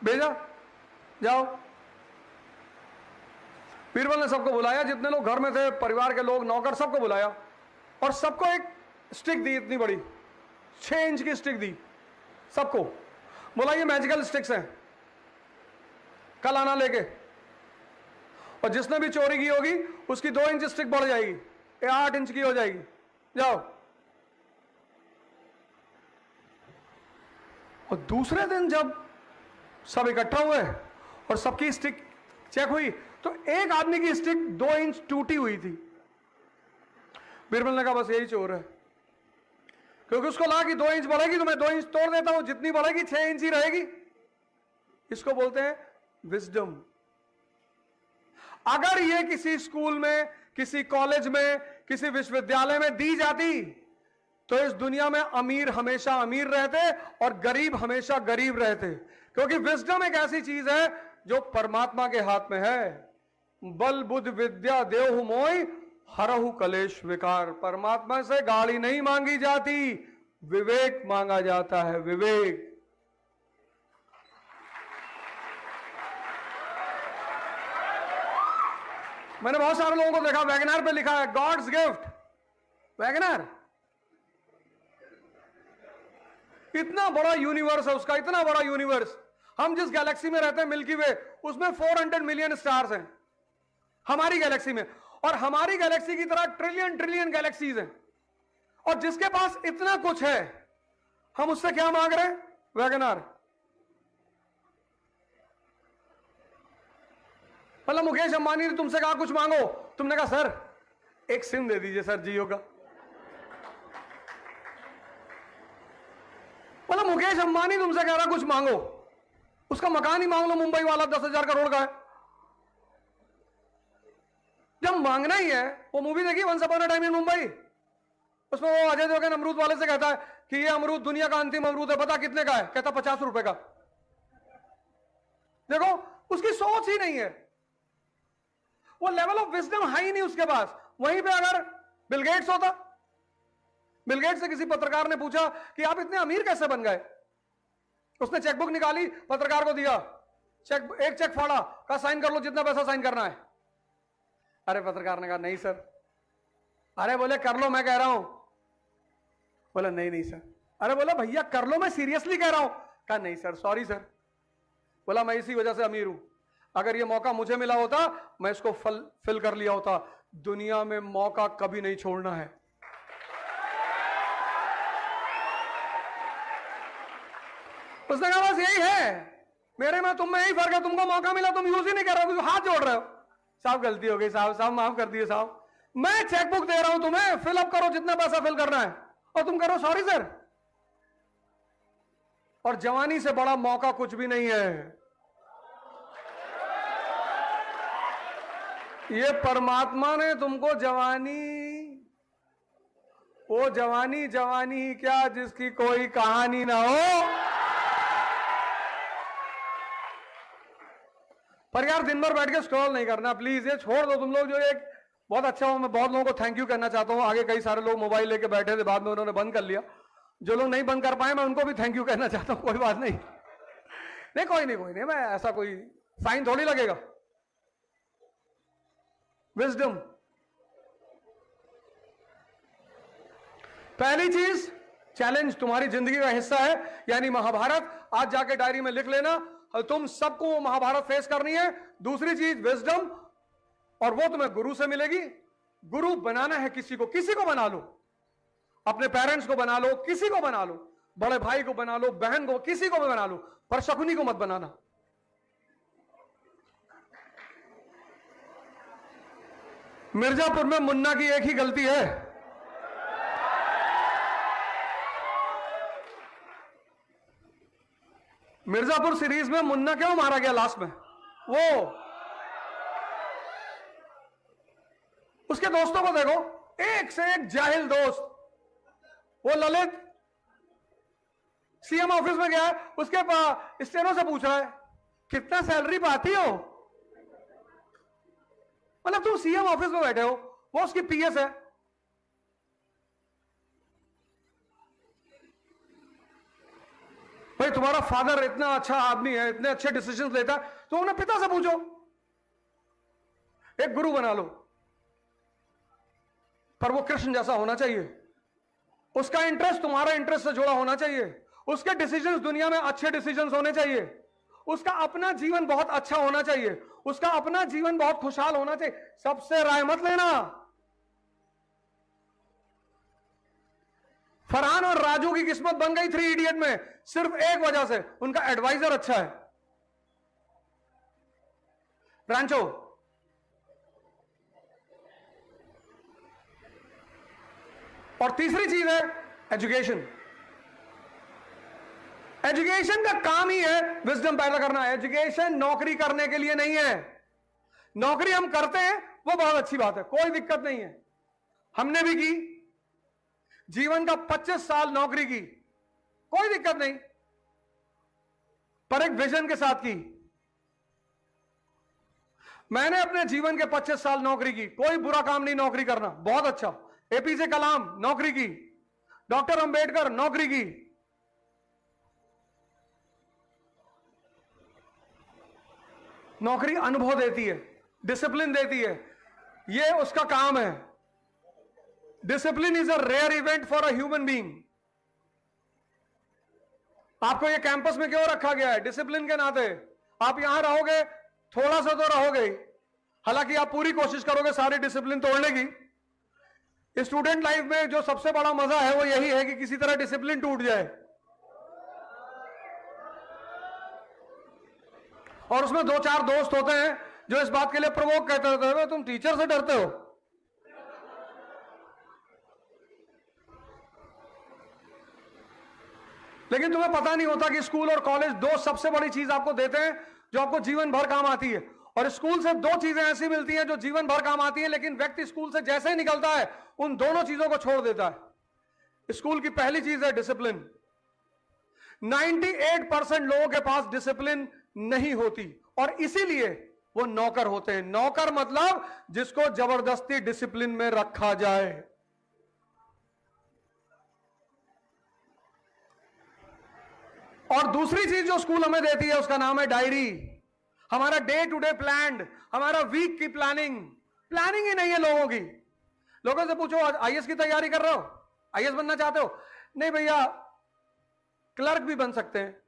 भेजा, जाओ। बीरबल ने सबको बुलाया, जितने लोग घर में थे, परिवार के लोग, नौकर, सबको बुलाया और सबको एक स्टिक दी, इतनी बड़ी 6 इंच की स्टिक दी सबको। बोला ये मैजिकल स्टिक्स हैं, कल आना लेके, और जिसने भी चोरी की होगी उसकी 2 इंच स्टिक बढ़ जाएगी, ये 8 इंच की हो जाएगी, जाओ। और दूसरे दिन जब सब इकट्ठा हुए और सबकी स्टिक चेक हुई, तो एक आदमी की स्टिक 2 इंच टूटी हुई थी। बीरबल ने कहा बस यही चोर है, क्योंकि उसको लगा कि 2 इंच बढ़ेगी तो मैं 2 इंच तोड़ देता हूं, जितनी बढ़ेगी 6 इंच ही रहेगी। इसको बोलते हैं विजडम। अगर ये किसी स्कूल में, किसी कॉलेज में, किसी विश्वविद्यालय में दी जाती तो इस दुनिया में अमीर हमेशा अमीर रहते और गरीब हमेशा गरीब रहते, क्योंकि विजडम एक ऐसी चीज है जो परमात्मा के हाथ में है। बल बुद्ध विद्या देहु मोय हरहु कलेश विकार। परमात्मा से गाड़ी नहीं मांगी जाती, विवेक मांगा जाता है, विवेक। मैंने बहुत सारे लोगों को देखा, वैगनआर पे लिखा है गॉड्स गिफ्ट। वैगनआर इतना बड़ा यूनिवर्स है उसका, इतना बड़ा यूनिवर्स। हम जिस गैलेक्सी में रहते हैं मिल्की वे, उसमें 400 मिलियन स्टार्स हैं हमारी गैलेक्सी में, और हमारी गैलेक्सी की तरह ट्रिलियन ट्रिलियन गैलेक्सीज हैं। और जिसके पास इतना कुछ है, हम उससे क्या मांग रहे हैं? वैगनआर। मतलब मुकेश अंबानी ने तुमसे कहा कुछ मांगो, तुमने कहा सर एक सिम दे दीजिए सर जियो का। मतलब मुकेश अंबानी तुमसे कह रहा कुछ मांगो, उसका मकान ही मांग लो मुंबई वाला 10,000 करोड़ का है। जब मांगना ही है, वो मूवी देखी once upon a time in Mumbai, उसमें वो अजय देवगन अमरूद वाले से कहता है कि ये अमरूद दुनिया का अंतिम अमरूद है, पता कितने का है? कहता 50 रुपए का। देखो उसकी सोच ही नहीं है, वो लेवल ऑफ विजडम है ही नहीं उसके पास। वहीं पे अगर बिल गेट्स होता, बिल गेट्स से किसी पत्रकार ने पूछा कि आप इतने अमीर कैसे बन गए, उसने चेकबुक निकाली, पत्रकार को दिया, एक चेक फाड़ा, कहा साइन कर लो जितना पैसा साइन करना है। अरे पत्रकार ने कहा नहीं सर। अरे बोले कर लो, मैं कह रहा हूं। बोला नहीं नहीं सर। अरे बोला भैया कर लो, मैं सीरियसली कह रहा हूं। कहा नहीं सर, सॉरी सर। बोला मैं इसी वजह से अमीर हूं, अगर ये मौका मुझे मिला होता मैं इसको फिल कर लिया होता। दुनिया में मौका कभी नहीं छोड़ना है। उसने कहा बस यही है, मेरे में तुम में यही फर्क है, तुमको मौका मिला तुम यूज ही नहीं कर रहे हो, तुम हाथ जोड़ रहे हो। साहब गलती हो गई साहब, साहब माफ कर दिए साहब, मैं चेकबुक दे रहा हूं तुम्हें, फिल अप करो जितना पैसा फिल करना है, और तुम करो सॉरी सर। और जवानी से बड़ा मौका कुछ भी नहीं है। ये परमात्मा ने तुमको जवानी, वो जवानी जवानी ही क्या जिसकी कोई कहानी ना हो। पर यार दिन भर बैठ के स्क्रॉल नहीं करना प्लीज, ये छोड़ दो तुम लोग। जो एक बहुत अच्छा हो, मैं बहुत लोगों को थैंक यू कहना चाहता हूं। आगे कई सारे लोग मोबाइल लेके बैठे थे, बाद में उन्होंने बंद कर लिया। जो लोग नहीं बंद कर पाए मैं उनको भी थैंक यू कहना चाहता हूं, कोई बात नहीं। नहीं कोई नहीं कोई नहीं, मैं ऐसा कोई फाइन थोड़ी लगेगा। विजडम पहली चीज, चैलेंज तुम्हारी जिंदगी का हिस्सा है, यानी महाभारत। आज जाके डायरी में लिख लेना, तुम सबको वो महाभारत फेस करनी है। दूसरी चीज विजडम, और वो तुम्हें गुरु से मिलेगी। गुरु बनाना है किसी को, किसी को बना लो, अपने पेरेंट्स को बना लो, किसी को बना लो, बड़े भाई को बना लो, बहन को, किसी को भी बना लो, पर शकुनी को मत बनाना। मिर्जापुर में मुन्ना की एक ही गलती है, मिर्जापुर सीरीज में मुन्ना क्यों मारा गया लास्ट में? वो उसके दोस्तों को देखो, एक से एक जाहिल दोस्त। वो ललित सीएम ऑफिस में गया है, उसके पास स्टेनो से पूछ रहा है कितना सैलरी पाती हो। मतलब तुम सीएम ऑफिस में बैठे हो, वो उसकी पीएस है। भाई तुम्हारा फादर इतना अच्छा आदमी है, इतने अच्छे डिसीजन लेता है, तो उन्हें पिता से पूछो। एक गुरु बना लो, पर वो कृष्ण जैसा होना चाहिए। उसका इंटरेस्ट तुम्हारा इंटरेस्ट से जुड़ा होना चाहिए। उसके डिसीजंस दुनिया में अच्छे डिसीजंस होने चाहिए। उसका अपना जीवन बहुत अच्छा होना चाहिए। उसका अपना जीवन बहुत खुशहाल होना चाहिए। सबसे राय मत लेना। फरहान और राजू की किस्मत बन गई 3 इडियट में सिर्फ एक वजह से, उनका एडवाइजर अच्छा है। रांचो। और तीसरी चीज है एजुकेशन। एजुकेशन का काम ही है विजडम पैदा करना। एजुकेशन नौकरी करने के लिए नहीं है। नौकरी हम करते हैं वो बहुत अच्छी बात है, कोई दिक्कत नहीं है, हमने भी की, जीवन का 25 साल नौकरी की, कोई दिक्कत नहीं, पर एक विजन के साथ की। मैंने अपने जीवन के 25 साल नौकरी की, कोई बुरा काम नहीं नौकरी करना, बहुत अच्छा। एपीजे कलाम नौकरी की, डॉक्टर अंबेडकर नौकरी की। नौकरी अनुभव देती है, डिसिप्लिन देती है, यह उसका काम है। Discipline is a rare event for a human being. आपको यह कैंपस में क्यों रखा गया है? डिसिप्लिन के नाते। आप यहां रहोगे, थोड़ा सा तो रहोगे, हालांकि आप पूरी कोशिश करोगे सारे डिसिप्लिन तोड़ने की। स्टूडेंट लाइफ में जो सबसे बड़ा मजा है वो यही है कि किसी तरह डिसिप्लिन टूट जाए, और उसमें 2-4 दोस्त होते हैं जो इस बात के लिए प्रवोक कहते हैं, तुम टीचर से डरते हो। लेकिन तुम्हें पता नहीं होता कि स्कूल और कॉलेज दो सबसे बड़ी चीज आपको देते हैं जो आपको जीवन भर काम आती है। और स्कूल से दो चीजें ऐसी मिलती हैं जो जीवन भर काम आती हैं, लेकिन व्यक्ति स्कूल से जैसे ही निकलता है उन दोनों चीजों को छोड़ देता है। स्कूल की पहली चीज है डिसिप्लिन। 98% लोगों के पास डिसिप्लिन नहीं होती और इसीलिए वो नौकर होते हैं। नौकर मतलब जिसको जबरदस्ती डिसिप्लिन में रखा जाए। और दूसरी चीज जो स्कूल हमें देती है उसका नाम है डायरी। हमारा डे टू डे प्लान, हमारा वीक की प्लानिंग। प्लानिंग ही नहीं है लोगों की। लोगों से पूछो आज आईएएस की तैयारी कर रहे हो, आईएएस बनना चाहते हो? नहीं भैया, क्लर्क भी बन सकते हैं।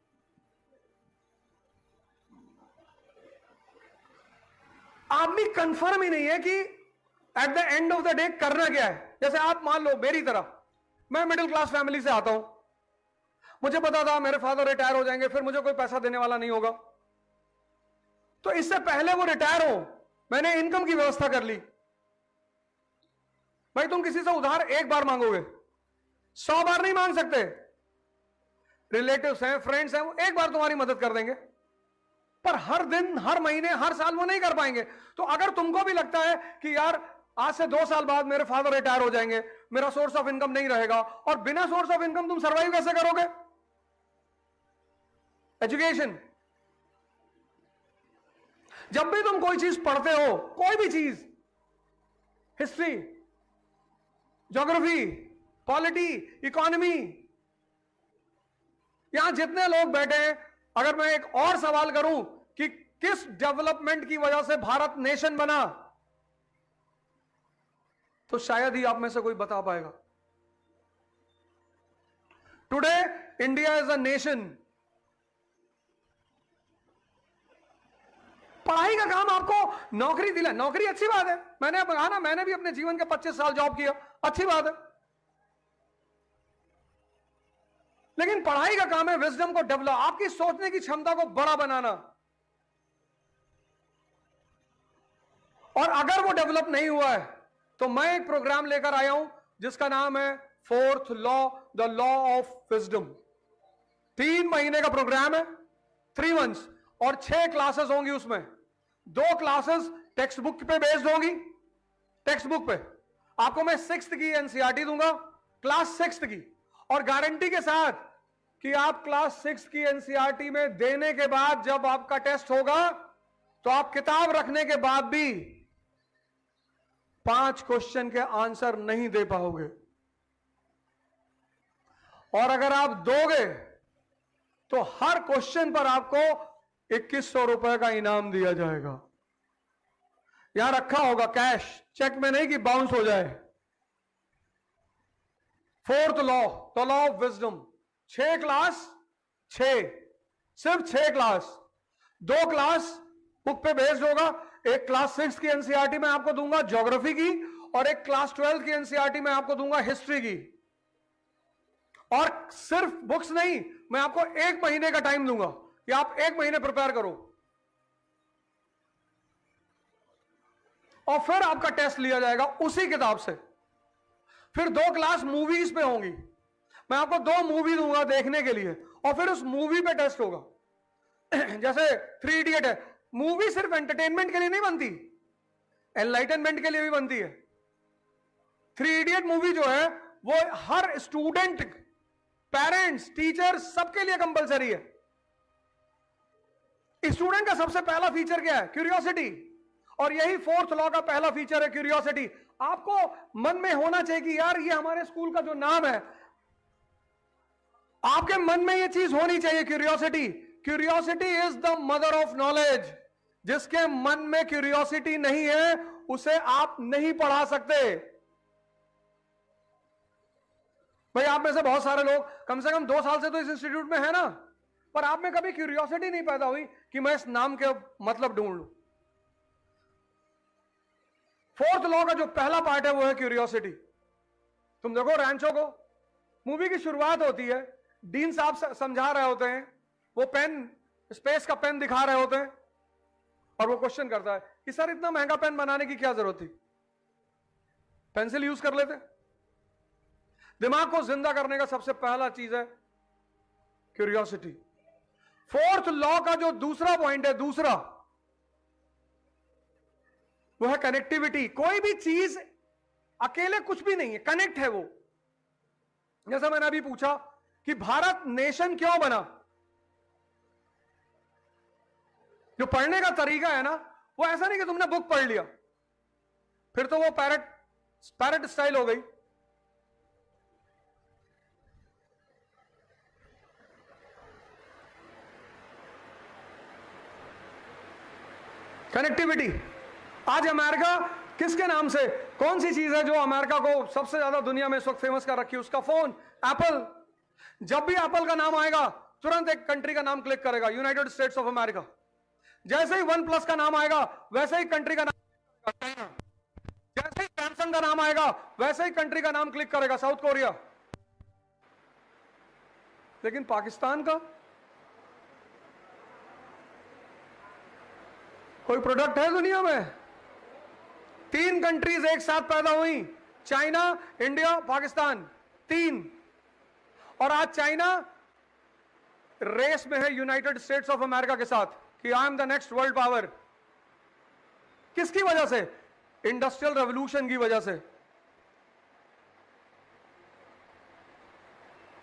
आप भी कंफर्म ही नहीं है कि at the end of the day करना क्या है। जैसे आप मान लो मेरी तरह, मैं मिडिल क्लास फैमिली से आता हूं, मुझे पता था मेरे फादर रिटायर हो जाएंगे, फिर मुझे कोई पैसा देने वाला नहीं होगा, तो इससे पहले वो रिटायर हो मैंने इनकम की व्यवस्था कर ली। भाई तुम किसी से उधार एक बार मांगोगे, 100 बार नहीं मांग सकते। रिलेटिव्स हैं, फ्रेंड्स हैं, वो एक बार तुम्हारी मदद कर देंगे, पर हर दिन, हर महीने, हर साल वो नहीं कर पाएंगे। तो अगर तुमको भी लगता है कि यार आज से 2 साल बाद मेरे फादर रिटायर हो जाएंगे, मेरा सोर्स ऑफ इनकम नहीं रहेगा, और बिना सोर्स ऑफ इनकम तुम सर्वाइव कैसे करोगे? एजुकेशन। जब भी तुम कोई चीज पढ़ते हो, कोई भी चीज, हिस्ट्री, ज्योग्राफी, पॉलिटी, इकोनॉमी, यहां जितने लोग बैठे हैं, अगर मैं एक और सवाल करूं कि किस डेवलपमेंट की वजह से भारत नेशन बना, तो शायद ही आप में से कोई बता पाएगा। Today India is a nation. पढ़ाई का काम आपको नौकरी दिला, नौकरी अच्छी बात है, मैंने कहा ना, मैंने भी अपने जीवन के 25 साल जॉब किया, अच्छी बात है, लेकिन पढ़ाई का काम है विजडम को डेवलप, आपकी सोचने की क्षमता को बड़ा बनाना। और अगर वो डेवलप नहीं हुआ है तो मैं एक प्रोग्राम लेकर आया हूं जिसका नाम है 4th law, the law of wisdom. 3 महीने का प्रोग्राम है, 3 months, और 6 क्लासेस होंगी। उसमें 2 क्लासेस टेक्स्ट बुक पे बेस्ड होंगी। टेक्स्ट बुक पे आपको मैं 6th की एनसीईआरटी दूंगा, क्लास 6th की, और गारंटी के साथ कि आप क्लास 6 की एनसीईआरटी में देने के बाद जब आपका टेस्ट होगा तो आप किताब रखने के बाद भी 5 क्वेश्चन के आंसर नहीं दे पाओगे, और अगर आप दोगे तो हर क्वेश्चन पर आपको 2100 रुपए का इनाम दिया जाएगा। यहां रखा होगा कैश, चेक में नहीं कि बाउंस हो जाए। 4th law, the law of wisdom. 6 class, 6, सिर्फ 6 क्लास, 2 क्लास बुक पे बेस्ड होगा। एक क्लास 6 की एनसीईआरटी में आपको दूंगा ज्योग्राफी की, और एक क्लास 12 की एनसीईआरटी में आपको दूंगा हिस्ट्री की। और सिर्फ बुक्स नहीं, मैं आपको 1 महीने का टाइम दूंगा कि आप 1 महीने प्रिपेयर करो। और फिर आपका टेस्ट लिया जाएगा उसी किताब से। फिर 2 क्लास मूवीज पे होंगी, मैं आपको 2 मूवी दूंगा देखने के लिए और फिर उस मूवी पे टेस्ट होगा। जैसे 3 इडियट है, मूवी सिर्फ एंटरटेनमेंट के लिए नहीं बनती, एनलाइटनमेंट के लिए भी बनती है। 3 इडियट मूवी जो है वो हर स्टूडेंट, पेरेंट्स, टीचर्स सबके लिए कंपलसरी है। स्टूडेंट का सबसे पहला फीचर क्या है? क्यूरियोसिटी। और यही 4th लॉ का पहला फीचर है, क्यूरियोसिटी। आपको मन में होना चाहिए कि यार ये हमारे स्कूल का जो नाम है, आपके मन में ये चीज होनी चाहिए, curiosity. Curiosity is the mother of knowledge. जिसके मन में क्यूरियोसिटी नहीं है उसे आप नहीं पढ़ा सकते। भाई आप में से बहुत सारे लोग कम से कम 2 साल से तो इस इंस्टीट्यूट में है ना, पर आप में कभी क्यूरियोसिटी नहीं पैदा हुई कि मैं इस नाम के मतलब ढूंढ लूं। 4th लॉ का जो पहला पार्ट है वो है क्यूरियोसिटी। तुम देखो रैंचो को, मूवी की शुरुआत होती है, डीन साहब समझा रहे होते हैं, वो पेन, स्पेस का पेन दिखा रहे होते हैं और वो क्वेश्चन करता है कि सर इतना महंगा पेन बनाने की क्या जरूरत थी, पेंसिल यूज कर लेते। दिमाग को जिंदा करने का सबसे पहला चीज है क्यूरियोसिटी। 4th लॉ का जो दूसरा पॉइंट है, दूसरा, वो है कनेक्टिविटी। कोई भी चीज अकेले कुछ भी नहीं है, कनेक्ट है वो। जैसा मैंने अभी पूछा कि भारत नेशन क्यों बना, जो पढ़ने का तरीका है ना, वो ऐसा नहीं कि तुमने बुक पढ़ लिया फिर तो वो पैरट स्टाइल हो गई। कनेक्टिविटी। आज अमेरिका किसके नाम से, कौन सी चीज है जो अमेरिका को सबसे ज्यादा दुनिया में इस वक्त फेमस कर रखी है? उसका फोन, एप्पल। जब भी एप्पल का नाम आएगा तुरंत एक कंट्री का नाम क्लिक करेगा, यूनाइटेड स्टेट्स ऑफ अमेरिका। जैसे ही वन प्लस का नाम आएगा वैसे ही कंट्री का नाम, चाइना। जैसे ही सैमसंग का नाम आएगा वैसे ही कंट्री का नाम क्लिक करेगा, साउथ कोरिया। लेकिन पाकिस्तान का कोई प्रोडक्ट है दुनिया में? 3 कंट्रीज एक साथ पैदा हुई, चाइना, इंडिया, पाकिस्तान, 3। और आज चाइना रेस में है यूनाइटेड स्टेट्स ऑफ अमेरिका के साथ कि I am the next world power. किसकी वजह से? इंडस्ट्रियल रेवोल्यूशन की वजह से।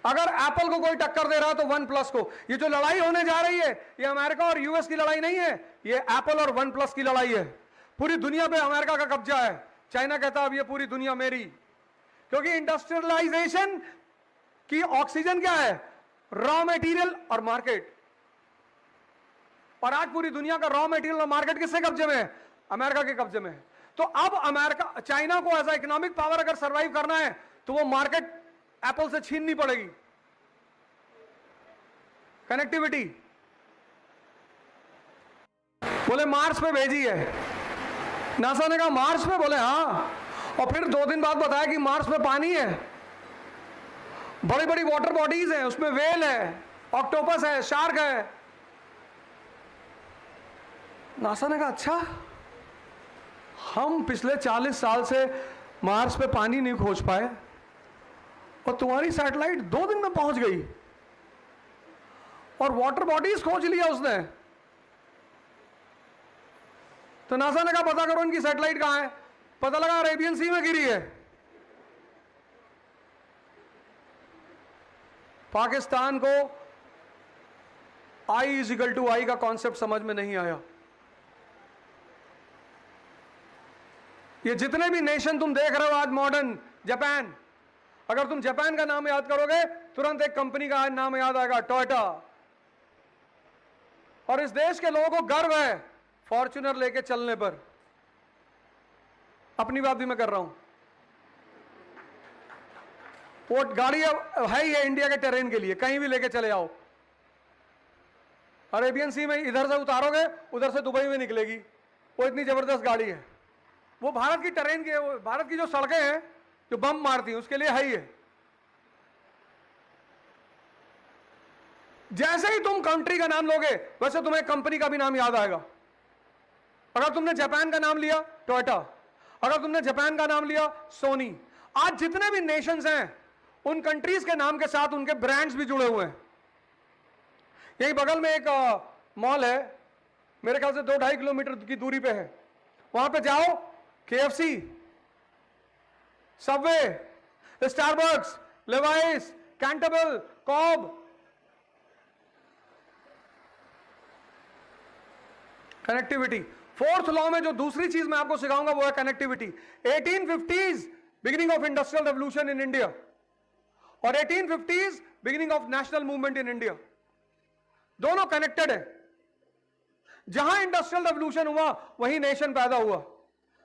अगर एप्पल को कोई टक्कर दे रहा है तो वन प्लस को। ये जो लड़ाई होने जा रही है ये अमेरिका और यूएस की लड़ाई नहीं है, ये एप्पल और वन प्लस की लड़ाई है। पूरी दुनिया पे अमेरिका का कब्जा है। चाइना कहता है अब ये पूरी दुनिया मेरी, क्योंकि इंडस्ट्रियलाइजेशन की ऑक्सीजन क्या है? रॉ मटेरियल और मार्केट। और आज पूरी दुनिया का रॉ मटेरियल और मार्केट किसके कब्जे में है? अमेरिका के कब्जे में है। तो अब अमेरिका, चाइना को एज अ इकोनॉमिक पावर अगर सर्वाइव करना है तो वो मार्केट एप्पल से छीननी पड़ेगी। कनेक्टिविटी। बोले मार्स पे भेजी है, नासा ने कहा मार्स पे, बोले हाँ। और फिर 2 दिन बाद बताया कि मार्स पे पानी है, बड़ी बड़ी वाटर बॉडीज हैं, उसमें व्हेल है, ऑक्टोपस है, शार्क है। नासा ने कहा अच्छा, हम पिछले 40 साल से मार्स पे पानी नहीं खोज पाए और तुम्हारी सैटेलाइट 2 दिन में पहुंच गई और वाटर बॉडीज खोज लिया उसने। तो नासा ने कहा पता करो इनकी सैटेलाइट कहां है। पता लगा अरेबियन सी में गिरी है। पाकिस्तान को I=I का कॉन्सेप्ट समझ में नहीं आया। ये जितने भी नेशन तुम देख रहे हो आज मॉडर्न, जापान, अगर तुम जापान का नाम याद करोगे तुरंत एक कंपनी का नाम याद आएगा, टोयोटा। और इस देश के लोगों को गर्व है फॉर्च्यूनर लेके चलने पर। अपनी बात भी मैं कर रहा हूं, वो गाड़ी है ही है इंडिया के टेरेन के लिए, कहीं भी लेके चले आओ। अरेबियन सी में इधर से उतारोगे उधर से दुबई में निकलेगी, वो इतनी जबरदस्त गाड़ी है। वो भारत की टेरेन के, भारत की जो सड़कें हैं जो बम मारती हैं उसके लिए है ही है। जैसे ही तुम कंट्री का नाम लोगे वैसे तुम्हें कंपनी का भी नाम याद आएगा। अगर तुमने जापान का नाम लिया टोयोटा, अगर तुमने जापान का नाम लिया सोनी, आज जितने भी नेशंस हैं उन कंट्रीज के नाम के साथ उनके ब्रांड्स भी जुड़े हुए हैं। यही बगल में एक मॉल है, मेरे ख्याल से 2-2.5 किलोमीटर की दूरी पे है, वहां पे जाओ, KFC, Subway, Starbucks, Levi's, Cantabil, कॉब, कनेक्टिविटी। फोर्थ लॉ में जो दूसरी चीज मैं आपको सिखाऊंगा वो है connectivity. 1850s beginning of industrial revolution in India और 1850s beginning of national movement in India, दोनों कनेक्टेड है। जहां इंडस्ट्रियल रेवोल्यूशन हुआ वहीं नेशन पैदा हुआ।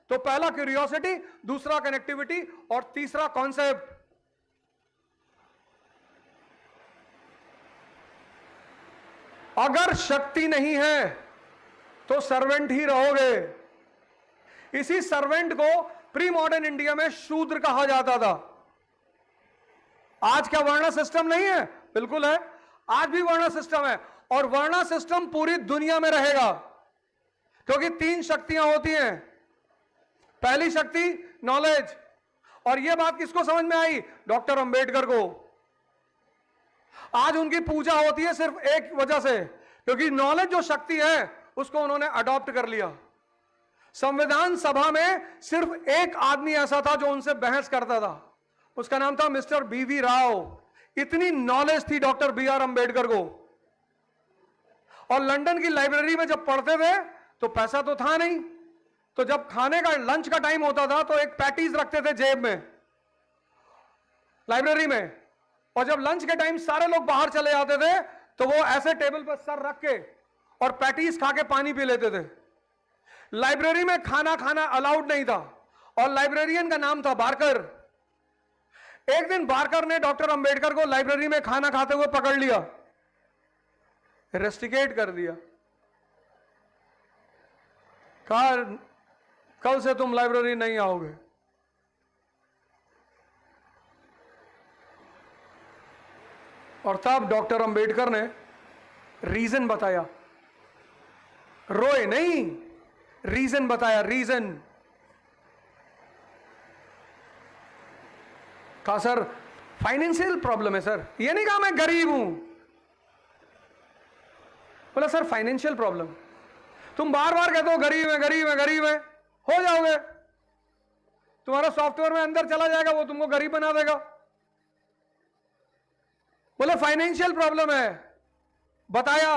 तो पहला क्यूरियोसिटी, दूसरा कनेक्टिविटी और तीसरा कॉन्सेप्ट। अगर शक्ति नहीं है तो सर्वेंट ही रहोगे। इसी सर्वेंट को प्री मॉडर्न इंडिया में शूद्र कहा जाता था। आज क्या वर्ण सिस्टम नहीं है? बिल्कुल है, आज भी वर्ण सिस्टम है और वर्ण सिस्टम पूरी दुनिया में रहेगा, क्योंकि 3 शक्तियां होती हैं। पहली शक्ति नॉलेज, और यह बात किसको समझ में आई? डॉक्टर अंबेडकर को। आज उनकी पूजा होती है सिर्फ एक वजह से, क्योंकि नॉलेज जो शक्ति है उसको उन्होंने अडॉप्ट कर लिया। संविधान सभा में सिर्फ एक आदमी ऐसा था जो उनसे बहस करता था, उसका नाम था मिस्टर बीवी राव। इतनी नॉलेज थी डॉक्टर बी आर अंबेडकर को। और लंदन की लाइब्रेरी में जब पढ़ते थे तो पैसा तो था नहीं, तो जब खाने का लंच का टाइम होता था तो एक पैटीज रखते थे जेब में लाइब्रेरी में, और जब लंच के टाइम सारे लोग बाहर चले जाते थे तो वो ऐसे टेबल पर सर रख के और पैटीज खा के पानी पी लेते थे। लाइब्रेरी में खाना खाना अलाउड नहीं था और लाइब्रेरियन का नाम था बारकर। एक दिन बारकर ने डॉक्टर अंबेडकर को लाइब्रेरी में खाना खाते हुए पकड़ लिया, रेस्टिकेट कर दिया, कहा कल से तुम लाइब्रेरी नहीं आओगे। और तब डॉक्टर अंबेडकर ने रीजन बताया, रोए नहीं, रीजन बताया, रीजन। कहा सर फाइनेंशियल प्रॉब्लम है सर। ये नहीं कहा मैं गरीब हूं, बोला सर फाइनेंशियल प्रॉब्लम। तुम बार बार कहते हो गरीब है गरीब है गरीब है, हो जाओगे, तुम्हारा सॉफ्टवेयर में अंदर चला जाएगा, वो तुमको गरीब बना देगा। बोले फाइनेंशियल प्रॉब्लम है, बताया।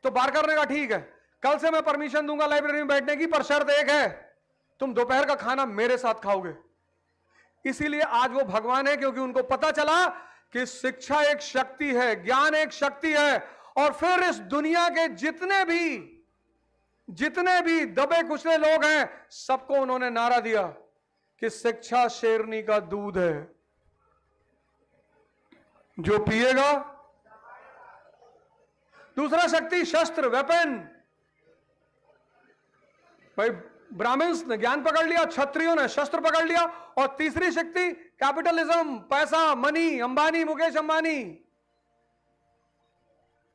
तो बारकर ने कहा ठीक है, कल से मैं परमिशन दूंगा लाइब्रेरी में बैठने की, पर शर्त एक है, तुम दोपहर का खाना मेरे साथ खाओगे। इसीलिए आज वो भगवान है, क्योंकि उनको पता चला कि शिक्षा एक शक्ति है, ज्ञान एक शक्ति है। और फिर इस दुनिया के जितने भी दबे कुचले लोग हैं, सबको उन्होंने नारा दिया कि शिक्षा शेरनी का दूध है, जो पिएगा। दूसरा शक्ति शस्त्र, वेपन। भाई ब्राह्मण्स ने ज्ञान पकड़ लिया, क्षत्रियों ने शस्त्र पकड़ लिया। और तीसरी शक्ति कैपिटलिज्म, पैसा, मनी, अंबानी, मुकेश अंबानी।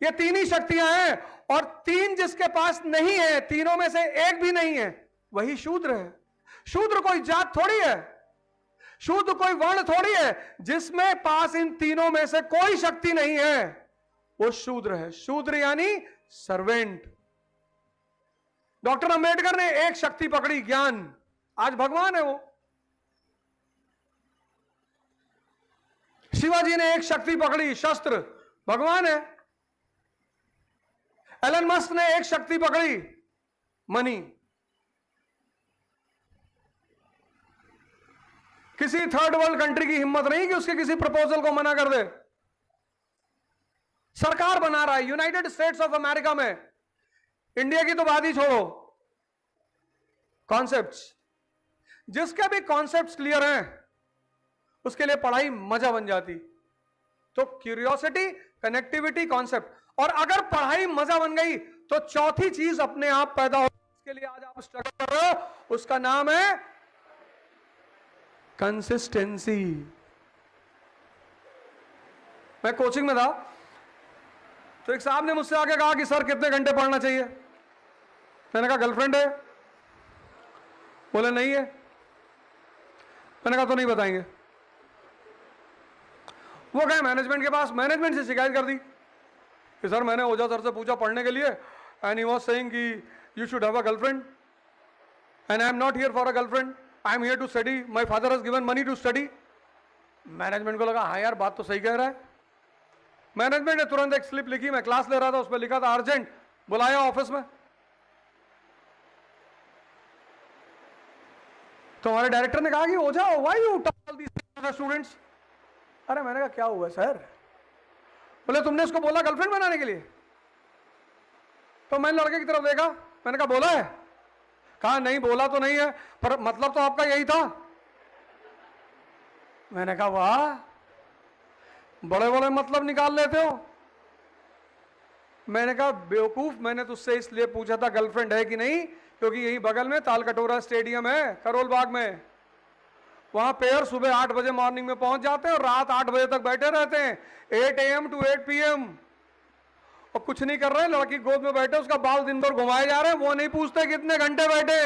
ये 3 ही शक्तियां हैं, और 3 जिसके पास नहीं है, तीनों में से एक भी नहीं है, वही शूद्र है। शूद्र कोई जात थोड़ी है, शूद्र कोई वर्ण थोड़ी है। जिसमें पास इन तीनों में से कोई शक्ति नहीं है वो शूद्र है। शूद्र यानी सर्वेंट। डॉक्टर अंबेडकर ने एक शक्ति पकड़ी, ज्ञान, आज भगवान है वो। शिवाजी ने एक शक्ति पकड़ी, शस्त्र, भगवान है। एलन मस्क ने एक शक्ति पकड़ी, मनी। किसी थर्ड वर्ल्ड कंट्री की हिम्मत नहीं कि उसके किसी प्रपोजल को मना कर दे। सरकार बना रहा है यूनाइटेड स्टेट्स ऑफ अमेरिका में, इंडिया की तो बात ही छोड़ो, कॉन्सेप्ट्स। जिसके भी कॉन्सेप्ट्स क्लियर हैं उसके लिए पढ़ाई मजा बन जाती। तो क्यूरियोसिटी, कनेक्टिविटी, कॉन्सेप्ट। और अगर पढ़ाई मजा बन गई तो चौथी चीज अपने आप पैदा हो। इसके लिए आज आप स्ट्रगल कर रहे हो, उसका नाम है कंसिस्टेंसी। मैं कोचिंग में था तो एक साहब ने मुझसे आके कहा कि सर कितने घंटे पढ़ना चाहिए। मैंने कहा गर्लफ्रेंड है, बोले नहीं है। मैंने कहा तो नहीं बताएंगे। वो गए मैनेजमेंट के पास, मैनेजमेंट से शिकायत कर दी कि सर मैंने ओझा सर से पूछा पढ़ने के लिए, एंड ही वाज सेइंग कि you should have a girlfriend and I am not here for a girlfriend, I am here to study, my father has given money to study. Management को लगा हाँ यार बात तो सही कह रहा है। मैनेजमेंट ने तुरंत एक स्लिप लिखी, मैं क्लास ले रहा था, उस पर लिखा था अर्जेंट, बुलाया ऑफिस में। तो हमारे डायरेक्टर ने कहा कि Ojha why you talk all these students. अरे मैंने कहा क्या हुआ सर। बोले तुमने उसको बोला गर्लफ्रेंड बनाने के लिए। तो मैंने लड़के की तरफ देखा, मैंने कहा बोला है। कहा नहीं बोला तो नहीं है, पर मतलब तो आपका यही था। मैंने कहा वाह बड़े बड़े मतलब निकाल लेते हो। मैंने कहा बेवकूफ, मैंने तुझसे इसलिए पूछा था गर्लफ्रेंड है कि नहीं क्योंकि यही बगल में तालकटोरा स्टेडियम है करोल बाग में, वहां पेयर सुबह 8 बजे मॉर्निंग में पहुंच जाते हैं और रात 8 बजे तक बैठे रहते हैं, 8 AM to 8 PM, और कुछ नहीं कर रहे हैं, लड़की गोद में बैठे उसका बाल दिन भर घुमाए जा रहे हैं, वो नहीं पूछते कितने घंटे बैठे।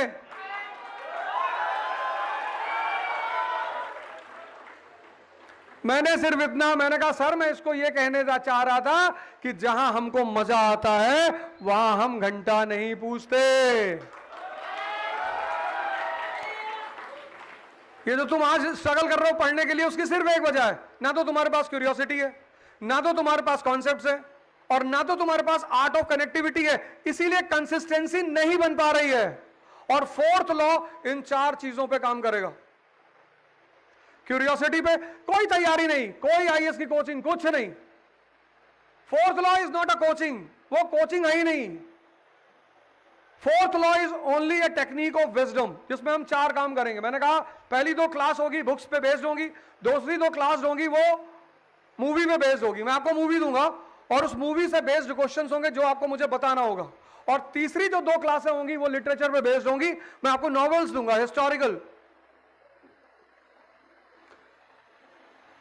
मैंने सिर्फ इतना, मैंने कहा सर मैं इसको ये कहने चाह रहा था कि जहां हमको मजा आता है वहां हम घंटा नहीं पूछते। ये जो तुम आज स्ट्रगल कर रहे हो पढ़ने के लिए, उसकी सिर्फ एक वजह है, ना तो तुम्हारे पास क्यूरियोसिटी है, ना तो तुम्हारे पास कॉन्सेप्ट्स है, और ना तो तुम्हारे पास आर्ट ऑफ कनेक्टिविटी है, इसीलिए कंसिस्टेंसी नहीं बन पा रही है। और फोर्थ लॉ इन 4 चीजों पे काम करेगा। क्यूरियोसिटी पे कोई तैयारी नहीं, कोई IAS की कोचिंग कुछ नहीं। Fourth law is not a coaching, वो कोचिंग है ही नहीं। Fourth law is only a technique of wisdom, जिसमें हम 4 काम करेंगे। मैंने कहा पहली 2 क्लास होगी बुक्स पे बेस्ड होगी, दूसरी 2 क्लास होगी वो मूवी पे बेस्ड होगी, मैं आपको मूवी दूंगा और उस मूवी से बेस्ड क्वेश्चंस होंगे जो आपको मुझे बताना होगा, और तीसरी जो 2 क्लासें होंगी वो लिटरेचर पे बेस्ड होंगी, मैं आपको नॉवेल्स दूंगा हिस्टोरिकल,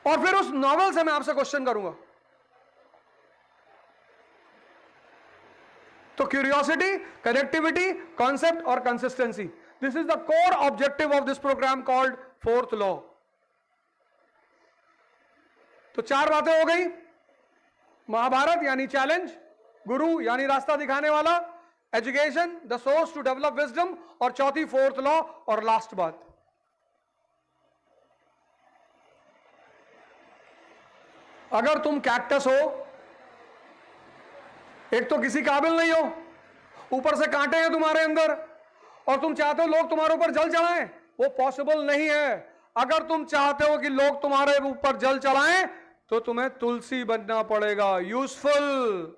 और फिर उस नॉवेल से मैं आपसे क्वेश्चन करूंगा। तो क्यूरियोसिटी, कनेक्टिविटी, कॉन्सेप्ट और consistency, this is the core objective of this program called fourth law. तो 4 बातें हो गई, महाभारत यानी चैलेंज, गुरु यानी रास्ता दिखाने वाला, education the source to develop wisdom, और चौथी फोर्थ लॉ। और लास्ट बात, अगर तुम कैक्टस हो, एक तो किसी काबिल नहीं हो, ऊपर से कांटे हैं तुम्हारे अंदर, और तुम चाहते हो लोग तुम्हारे ऊपर जल चढ़ाएं, वो पॉसिबल नहीं है। अगर तुम चाहते हो कि लोग तुम्हारे ऊपर जल चढ़ाएं तो तुम्हें तुलसी बनना पड़ेगा, यूजफुल।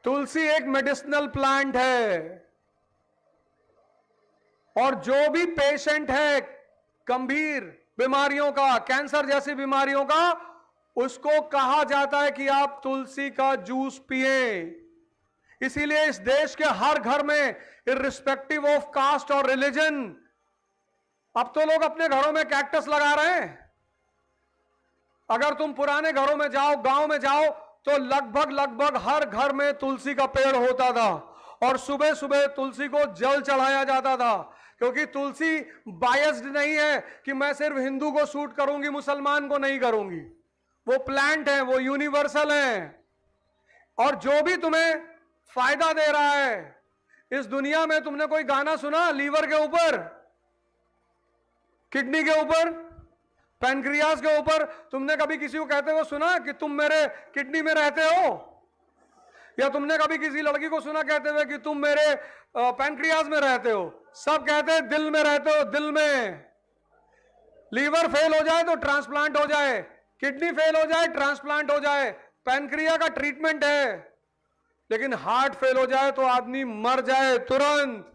तुलसी एक मेडिसिनल प्लांट है, और जो भी पेशेंट है गंभीर बीमारियों का, कैंसर जैसी बीमारियों का, उसको कहा जाता है कि आप तुलसी का जूस पिए। इसीलिए इस देश के हर घर में, इर्रिस्पेक्टिव ऑफ कास्ट और रिलीजन, अब तो लोग अपने घरों में कैक्टस लगा रहे हैं। अगर तुम पुराने घरों में जाओ, गांव में जाओ, तो लगभग हर घर में तुलसी का पेड़ होता था, और सुबह सुबह तुलसी को जल चढ़ाया जाता था, क्योंकि तुलसी बायस्ड नहीं है कि मैं सिर्फ हिंदू को सूट करूंगी मुसलमान को नहीं करूंगी। वो प्लांट है, वो यूनिवर्सल है, और जो भी तुम्हें फायदा दे रहा है इस दुनिया में। तुमने कोई गाना सुना लीवर के ऊपर, किडनी के ऊपर, पैनक्रियास के ऊपर? तुमने कभी किसी को कहते हुए सुना कि तुम मेरे किडनी में रहते हो? या तुमने कभी किसी लड़की को सुना कहते हुए कि तुम मेरे पैनक्रियास में रहते हो? सब कहते हैं दिल में रहते हो, दिल में। लीवर फेल हो जाए तो ट्रांसप्लांट हो जाए, किडनी फेल हो जाए ट्रांसप्लांट हो जाए, पैनक्रिया का ट्रीटमेंट है, लेकिन हार्ट फेल हो जाए तो आदमी मर जाए तुरंत।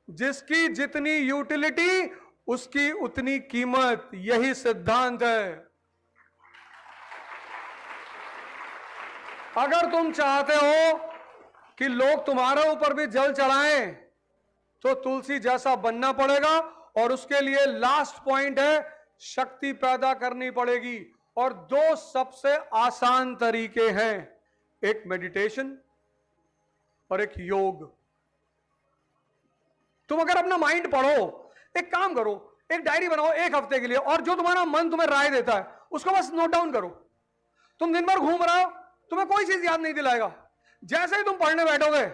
जिसकी जितनी यूटिलिटी उसकी उतनी कीमत, यही सिद्धांत है। अगर तुम चाहते हो कि लोग तुम्हारे ऊपर भी जल चढ़ाएं तो तुलसी जैसा बनना पड़ेगा, और उसके लिए लास्ट पॉइंट है शक्ति पैदा करनी पड़ेगी। और 2 सबसे आसान तरीके हैं, एक मेडिटेशन और एक योग। तुम अगर अपना माइंड पढ़ो, एक काम करो, एक डायरी बनाओ 1 हफ्ते के लिए, और जो तुम्हारा मन तुम्हें राय देता है उसको बस नोट डाउन करो। तुम दिन भर घूम रहे हो, तुम्हें कोई चीज याद नहीं दिलाएगा। जैसे ही तुम पढ़ने बैठोगे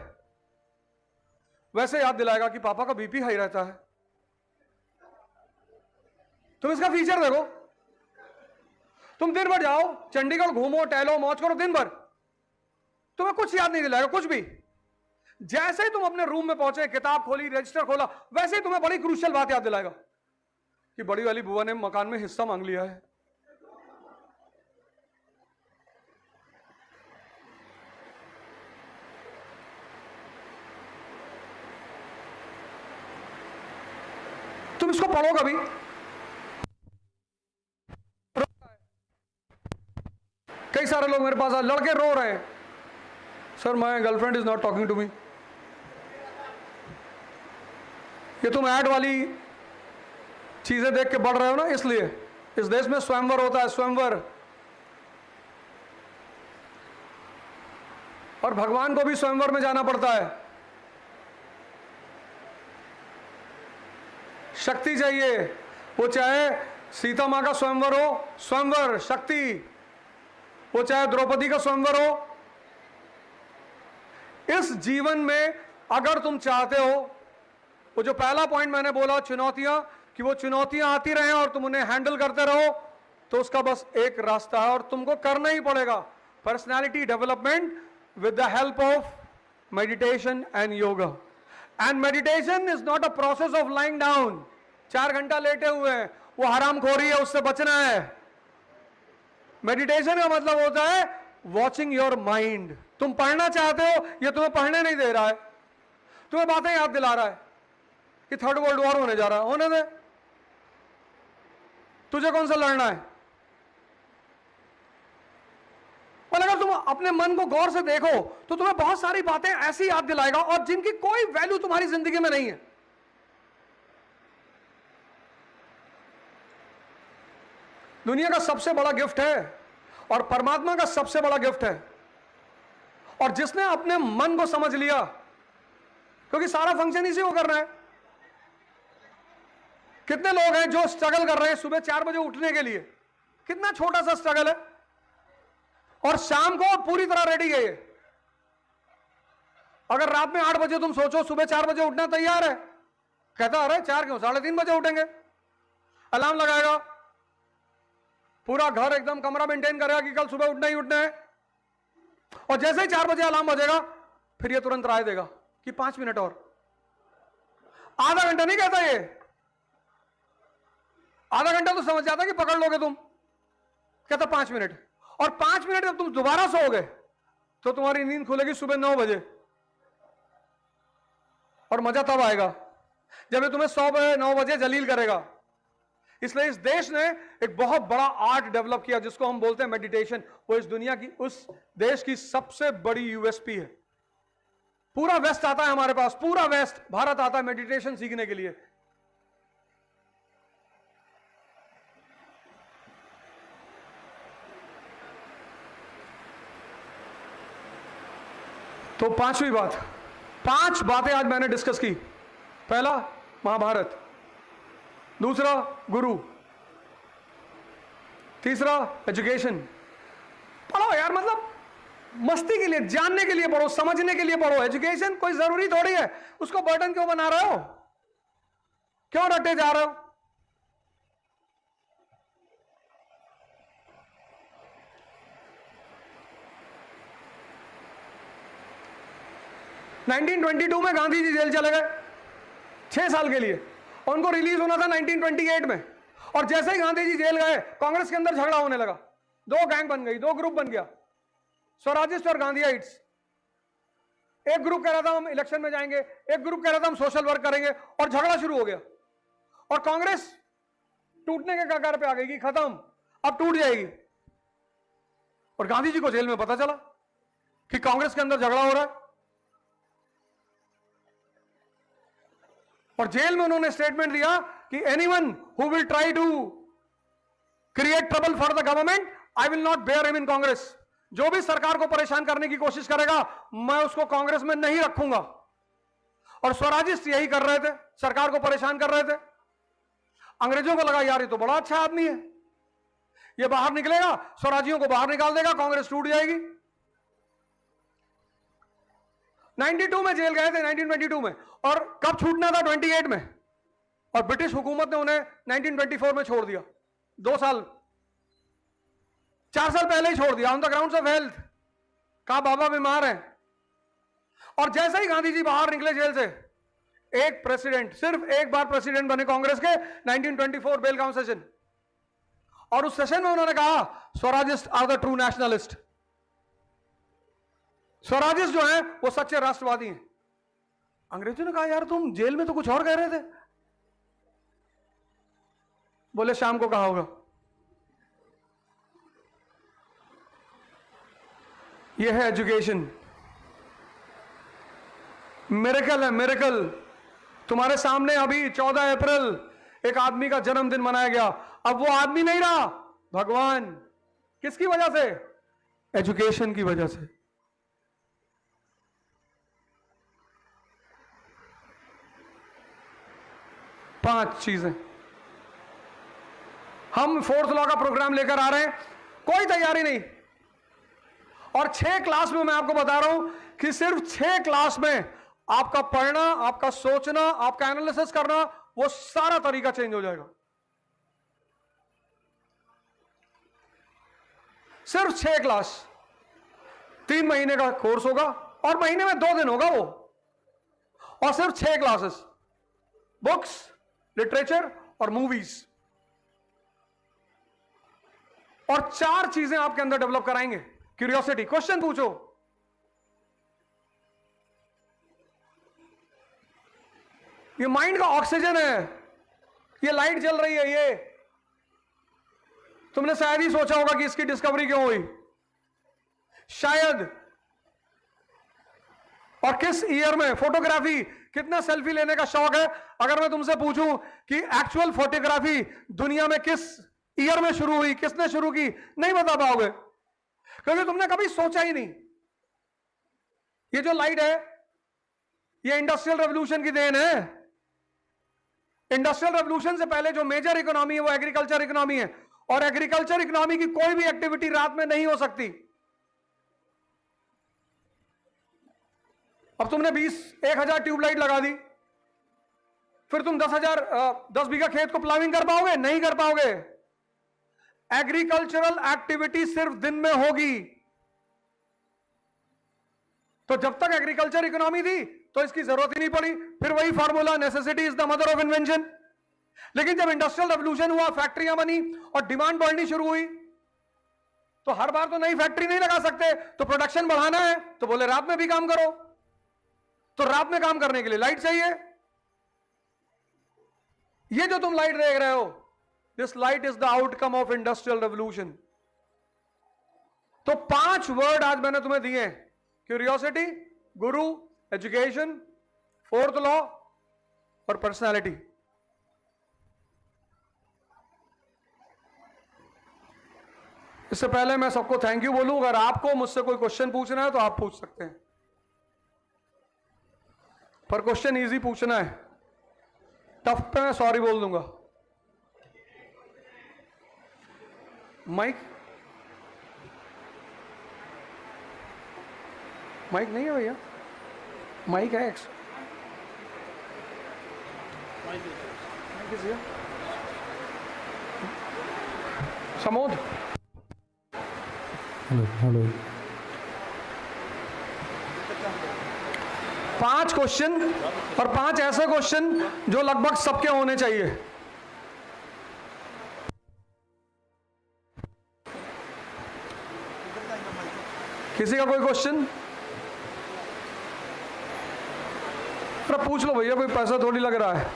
वैसे याद दिलाएगा कि पापा का बीपी हाई रहता है। तुम इसका फीचर देखो। तुम दिन भर जाओ, चंडीगढ़ घूमो, टहलो, मौज करो दिन भर, तुम्हें कुछ याद नहीं दिलाएगा, कुछ भी। जैसे ही तुम अपने रूम में पहुंचे, किताब खोली, रजिस्टर खोला, वैसे ही तुम्हें बड़ी क्रूशियल बात याद दिलाएगा कि बड़ी वाली बुआ ने मकान में हिस्सा मांग लिया है। तुम इसको पढ़ो कभी। कई सारे लोग मेरे पास आए, लड़के रो रहे हैं, sir my girlfriend is not talking to me. ये तुम ऐड वाली चीजें देख के बढ़ रहे हो ना, इसलिए। इस देश में स्वयंवर होता है, स्वयंवर। और भगवान को भी स्वयंवर में जाना पड़ता है। शक्ति चाहिए, वो चाहे सीता मां का स्वयंवर हो, स्वयंवर शक्ति, वो चाहे द्रौपदी का स्वयंवर हो। इस जीवन में अगर तुम चाहते हो, वो जो पहला पॉइंट मैंने बोला, चुनौतियां, कि वो चुनौतियां आती रहें और तुम उन्हें हैंडल करते रहो, तो उसका बस एक रास्ता है और तुमको करना ही पड़ेगा। Personality development with the help of meditation and yoga. And meditation is not a process of lying down, 4 घंटा लेटे हुए हैं, वो हरामखोरी है, उससे बचना है। मेडिटेशन का मतलब होता है वॉचिंग योर माइंड। तुम पढ़ना चाहते हो, ये तुम्हें पढ़ने नहीं दे रहा है, तुम्हें बातें याद दिला रहा है कि 3rd वर्ल्ड वॉर होने जा रहा है, होने दे, तुझे कौन सा लड़ना है। और अगर तुम अपने मन को गौर से देखो तो तुम्हें बहुत सारी बातें ऐसी याद दिलाएगा और जिनकी कोई वैल्यू तुम्हारी जिंदगी में नहीं है। दुनिया का सबसे बड़ा गिफ्ट है और परमात्मा का सबसे बड़ा गिफ्ट है। और जिसने अपने मन को समझ लिया, क्योंकि सारा फंक्शन इसी को करना है। कितने लोग हैं जो स्ट्रगल कर रहे हैं सुबह 4 बजे उठने के लिए, कितना छोटा सा स्ट्रगल है, और शाम को पूरी तरह रेडी है ये। अगर रात में 8 बजे तुम सोचो सुबह 4 बजे उठना तैयार है, कहता अरे 4 क्यों, 3:30 बजे उठेंगे। अलार्म लगाएगा, पूरा घर एकदम कमरा मेंटेन करेगा कि कल सुबह उठना ही उठना है, और जैसे ही 4 बजे अलार्म बजेगा फिर ये तुरंत राय देगा कि 5 मिनट और। आधा घंटा नहीं कहता ये, आधा घंटा तो समझ जाता कि पकड़ लोगे तुम, कहता 5 मिनट। और 5 मिनट जब तुम दोबारा सोओगे तो तुम्हारी नींद खुलेगी सुबह 9 बजे, और मजा तब आएगा जब ये तुम्हें 9 बजे जलील करेगा। इसलिए इस देश ने एक बहुत बड़ा आर्ट डेवलप किया जिसको हम बोलते हैं मेडिटेशन। वो इस दुनिया की, उस देश की सबसे बड़ी यूएसपी है। पूरा वेस्ट आता है हमारे पास, पूरा वेस्ट, भारत आता है मेडिटेशन सीखने के लिए। तो 5वीं बात, 5 बातें आज मैंने डिस्कस की। पहला महाभारत, दूसरा गुरु, तीसरा एजुकेशन। पढ़ो यार, मतलब मस्ती के लिए, जानने के लिए पढ़ो, समझने के लिए पढ़ो। एजुकेशन कोई जरूरी थोड़ी है, उसको बर्डन क्यों बना रहे हो, क्यों रटे जा रहे हो। – 1922 में गांधी जी जेल चले गए 6 साल के लिए, उनको रिलीज होना था 1928 में। और जैसे ही गांधी जी जेल गए, कांग्रेस के अंदर झगड़ा होने लगा, 2 गैंग बन गई, 2 ग्रुप बन गया, स्वराजिस्ट और गांधीइट्स। एक ग्रुप कह रहा था हम इलेक्शन में जाएंगे, एक ग्रुप कह रहा था हम सोशल वर्क करेंगे, और झगड़ा शुरू हो गया। और कांग्रेस टूटने के कगार पे आ गई कि खत्म, अब टूट जाएगी। और गांधी जी को जेल में पता चला कि कांग्रेस के अंदर झगड़ा हो रहा है, और जेल में उन्होंने स्टेटमेंट दिया कि anyone who will try to create trouble for the government, I will not bear him in Congress. जो भी सरकार को परेशान करने की कोशिश करेगा, मैं उसको कांग्रेस में नहीं रखूंगा। और स्वराजिस्ट यही कर रहे थे, सरकार को परेशान कर रहे थे। अंग्रेजों को लगा यार ये तो बड़ा अच्छा आदमी है, ये बाहर निकलेगा, स्वराजियों को बाहर निकाल देगा, कांग्रेस टूट जाएगी। 92 में जेल गए थे, 1922 में, और कब छूटना था? 28 में, और ब्रिटिश हुकूमत ने उन्हें 1924 में छोड़ दिया। 4 साल पहले ही छोड़ दिया, on the grounds of health. कहा बाबा बीमार है। और जैसे ही गांधी जी बाहर निकले जेल से, एक प्रेसिडेंट, सिर्फ एक बार प्रेसिडेंट बने कांग्रेस के, 1924 बेलगांव सेशन, और उस सेशन में उन्होंने कहा Swarajist are the true nationalist. Swarajist जो है वो सच्चे राष्ट्रवादी हैं। अंग्रेजों ने कहा यार तुम जेल में तो कुछ और कह रहे थे। बोले शाम को कहा होगा। यह है एजुकेशन। मिरेकल है, मिरेकल। तुम्हारे सामने अभी 14 अप्रैल एक आदमी का जन्मदिन मनाया गया। अब वो आदमी नहीं रहा, भगवान। किसकी वजह से? एजुकेशन की वजह से। पांच चीजें हम 4th लॉ का प्रोग्राम लेकर आ रहे हैं, कोई तैयारी नहीं। और 6 क्लास में मैं आपको बता रहा हूं कि सिर्फ 6 क्लास में आपका पढ़ना, आपका सोचना, आपका एनालिसिस करना, वो सारा तरीका चेंज हो जाएगा। सिर्फ 6 क्लास, 3 महीने का कोर्स होगा, और महीने में 2 दिन होगा वो, और सिर्फ 6 क्लासेस, बुक्स, लिटरेचर और मूवीज, और 4 चीजें आपके अंदर डेवलप कराएंगे। क्यूरियोसिटी, क्वेश्चन पूछो। ये माइंड का ऑक्सीजन है, ये लाइट जल रही है। ये तुमने शायद ही सोचा होगा कि इसकी डिस्कवरी क्यों हुई, शायद। और किस ईयर में? फोटोग्राफी, कितना सेल्फी लेने का शौक है? अगर मैं तुमसे पूछूं कि एक्चुअल फोटोग्राफी दुनिया में किस ईयर में शुरू हुई, किसने शुरू की, नहीं बता पाओगे, क्योंकि तुमने कभी सोचा ही नहीं। ये जो लाइट है, ये इंडस्ट्रियल रेवोल्यूशन की देन है। इंडस्ट्रियल रेवोल्यूशन से पहले जो मेजर इकोनॉमी है वो एग्रीकल्चर इकोनॉमी है, और एग्रीकल्चर इकोनॉमी की कोई भी एक्टिविटी रात में नहीं हो सकती। अब तुमने 1000 ट्यूबलाइट लगा दी, फिर तुम 10 बीघा खेत को प्लाविंग कर पाओगे? नहीं कर पाओगे। एग्रीकल्चरल एक्टिविटी सिर्फ दिन में होगी। तो जब तक एग्रीकल्चर इकोनॉमी थी तो इसकी जरूरत ही नहीं पड़ी। फिर वही formula, necessity is the mother of invention. लेकिन जब इंडस्ट्रियल रेवोल्यूशन हुआ, फैक्ट्रियां बनी और डिमांड बढ़नी शुरू हुई, तो हर बार तो नई फैक्ट्री नहीं लगा सकते, तो प्रोडक्शन बढ़ाना है तो बोले रात में भी काम करो। तो रात में काम करने के लिए लाइट चाहिए। ये जो तुम लाइट देख रहे हो, this light is the outcome of industrial revolution. तो 5 वर्ड आज मैंने तुम्हें दिए हैं: क्यूरियोसिटी, गुरु, एजुकेशन, 4th लॉ और पर्सनालिटी। इससे पहले मैं सबको थैंक यू बोलूं, अगर आपको मुझसे कोई क्वेश्चन पूछना है तो आप पूछ सकते हैं, पर क्वेश्चन इजी पूछना है। टफ पे मैं सॉरी बोल दूंगा। माइक नहीं है भैया? माइक है? समोद। हेलो। 5 क्वेश्चन, और 5 ऐसे क्वेश्चन जो लगभग सबके होने चाहिए। किसी का कोई क्वेश्चन? अरे पूछ लो भैया, कोई पैसा थोड़ी लग रहा है।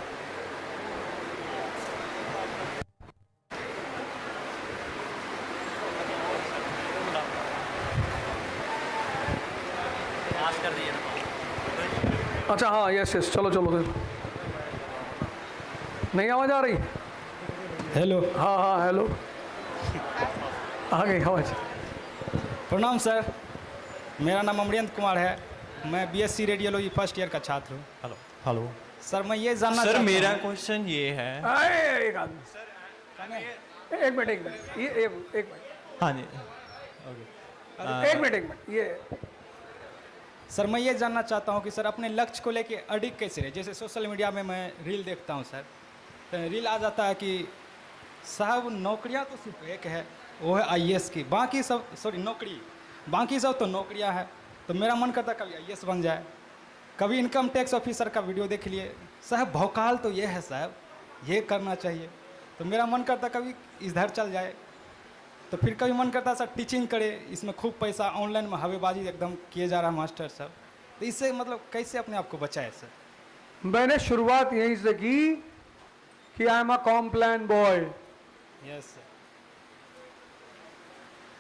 अच्छा हाँ, यस, चलो फिर। नहीं आवाज आ रही? हेलो। हाँ हेलो, आ गई आवाज। प्रणाम सर, मेरा नाम अमरेंद्र कुमार है। मैं बीएससी रेडियोलॉजी फर्स्ट ईयर का छात्र हूँ। हेलो। हेलो सर मैं ये जानना सर चाहता मेरा हूँ। क्वेश्चन ये है। एक आदमी, एक मिनट, ये एक मिनट, हाँ जी, एक मिनट, ये सर मैं ये जानना चाहता हूँ कि सर अपने लक्ष्य को लेके अडिग कैसे रहे। जैसे सोशल मीडिया में मैं रील देखता हूँ सर, तो रील आ जाता है कि साहब नौकरियाँ तो सिर्फ एक है, वो है आईएएस की, बाकी सब सॉरी नौकरी, बाकी सब तो नौकरियाँ है। तो मेरा मन करता है कभी आईएएस बन जाए, कभी इनकम टैक्स ऑफिसर का वीडियो देख लिए, साहब भौकाल तो ये है साहब, ये करना चाहिए। तो मेरा मन करता कभी इधर चल जाए, तो फिर कभी मन करता सर टीचिंग करे, इसमें खूब पैसा, ऑनलाइन में हवेबाजी एकदम किए जा रहा है मास्टर साहब। तो इससे मतलब कैसे अपने आप को बचाए सर? मैंने शुरुआत यहीं से की कि I am a Complan boy. Yes sir.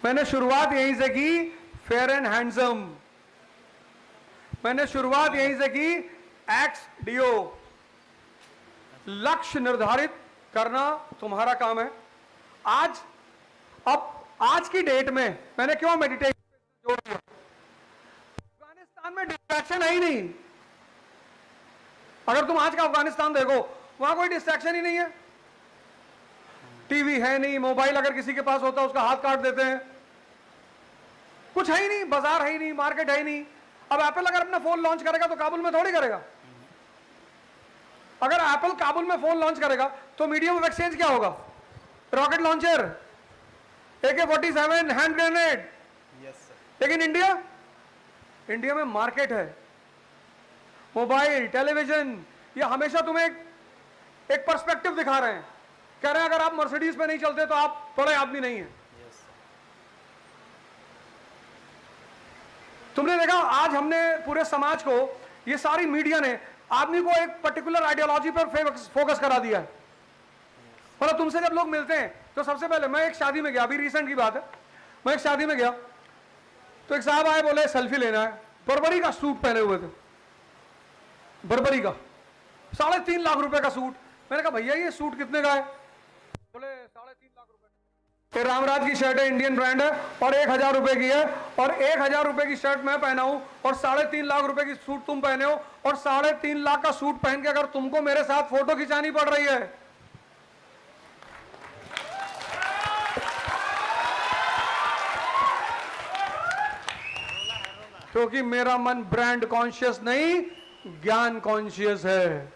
मैंने शुरुआत यहीं से की फेयर एंड हैंडसम। मैंने शुरुआत यहीं से की एक्स डीओ। लक्ष्य निर्धारित करना तुम्हारा काम है। आज की डेट में मैंने क्यों मेडिटेशन जोड़ दिया? अफगानिस्तान में डिस्ट्रैक्शन है ही नहीं। अगर तुम आज का अफगानिस्तान देखो, वहां कोई डिस्ट्रैक्शन ही नहीं है। टीवी है नहीं, मोबाइल अगर किसी के पास होता है उसका हाथ काट देते हैं, कुछ है ही नहीं, बाजार है ही नहीं, मार्केट है ही नहीं। अब एप्पल अगर अपना फोन लॉन्च करेगा तो काबुल में थोड़ी करेगा। अगर एप्पल काबुल में फोन लॉन्च करेगा तो मीडियम ऑफ एक्सचेंज क्या होगा? Rocket launcher, AK-47 hand grenade. लेकिन इंडिया में मार्केट है, मोबाइल, टेलीविजन, ये हमेशा तुम्हें एक पर्सपेक्टिव दिखा रहे हैं। कह रहे हैं अगर आप मर्सिडीज पे नहीं चलते तो आप बड़े आदमी नहीं है। तुमने देखा आज हमने पूरे समाज को, ये सारी मीडिया ने आदमी को एक पर्टिकुलर आइडियोलॉजी पर फोकस करा दिया है। मतलब तुमसे जब लोग मिलते हैं तो सबसे पहले, मैं एक शादी में गया, अभी रिसेंट की बात है, मैं एक शादी में गया तो एक साहब आए, बोले सेल्फी लेना है। बर्बरी का सूट पहने हुए थे, बर्बरी का 3.5 लाख रुपए का सूट। मैंने कहा भैया ये सूट कितने का है? बोले 3.5 लाख रुपए। रामराज की शर्ट है, इंडियन ब्रांड है, और 1,000 रुपए की है, और 1,000 रुपए की शर्ट मैं पहना हूं और 3.5 लाख रुपए की सूट तुम पहने हो, और 3.5 लाख का सूट पहन के अगर तुमको मेरे साथ फोटो खिंचानी पड़ रही है, क्योंकि मेरा मन ब्रांड कॉन्शियस नहीं, ज्ञान कॉन्शियस है।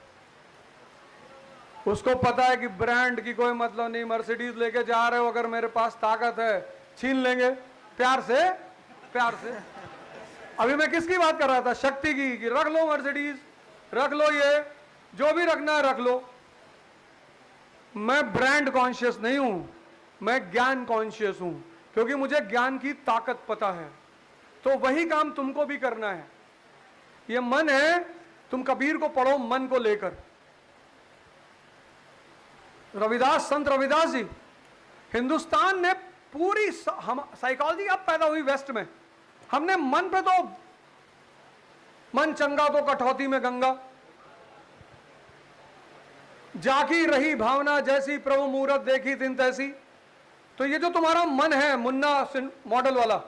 उसको पता है कि ब्रांड की कोई मतलब नहीं, मर्सिडीज लेके जा रहे हो, अगर मेरे पास ताकत है छीन लेंगे प्यार से, प्यार से। अभी मैं किसकी बात कर रहा था? शक्ति की, कि रख लो मर्सिडीज, रख लो, ये जो भी रखना है रख लो। मैं ब्रांड कॉन्शियस नहीं हूं, मैं ज्ञान कॉन्शियस हूं, क्योंकि मुझे ज्ञान की ताकत पता है। तो वही काम तुमको भी करना है। ये मन है, तुम कबीर को पढ़ो मन को लेकर। रविदास, संत रविदास जी, हिंदुस्तान ने पूरी साइकोलॉजी अब पैदा हुई वेस्ट में, हमने मन पे तो, मन चंगा तो कठौती में गंगा, जाकी रही भावना जैसी, प्रभु मूरत देखी तिन तैसी। तो ये जो तुम्हारा मन है, मुन्ना मॉडल वाला,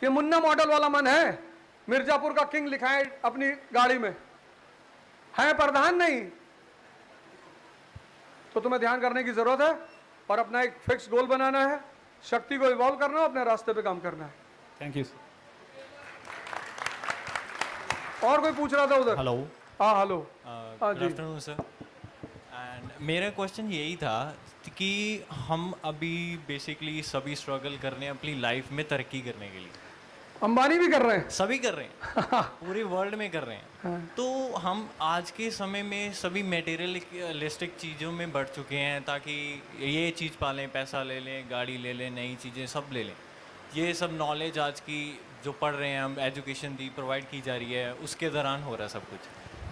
ये मुन्ना मॉडल वाला मन है, मिर्जापुर का किंग लिखा है अपनी गाड़ी में, है प्रधान नहीं। तो तुम्हें ध्यान करने की जरूरत है और अपना एक फिक्स गोल बनाना है, शक्ति को इवॉल्व करना है, अपने रास्ते पे काम करना है। Thank you sir. और कोई पूछ रहा था उधर? हेलो। हाँ hello, good afternoon sir. And मेरा क्वेश्चन यही था कि हम अभी बेसिकली सभी स्ट्रगल कर रहे हैं अपनी लाइफ में तरक्की करने के लिए। अंबानी भी कर रहे हैं, सभी कर रहे हैं, पूरे वर्ल्ड में कर रहे हैं। तो हम आज के समय में सभी मटेरियलिस्टिक चीज़ों में बढ़ चुके हैं, ताकि ये चीज़ पालें, पैसा ले लें, गाड़ी ले लें, नई चीज़ें सब ले लें। ये सब नॉलेज आज की जो पढ़ रहे हैं हम, एजुकेशन दी प्रोवाइड की जा रही है, उसके दौरान हो रहा है सब कुछ।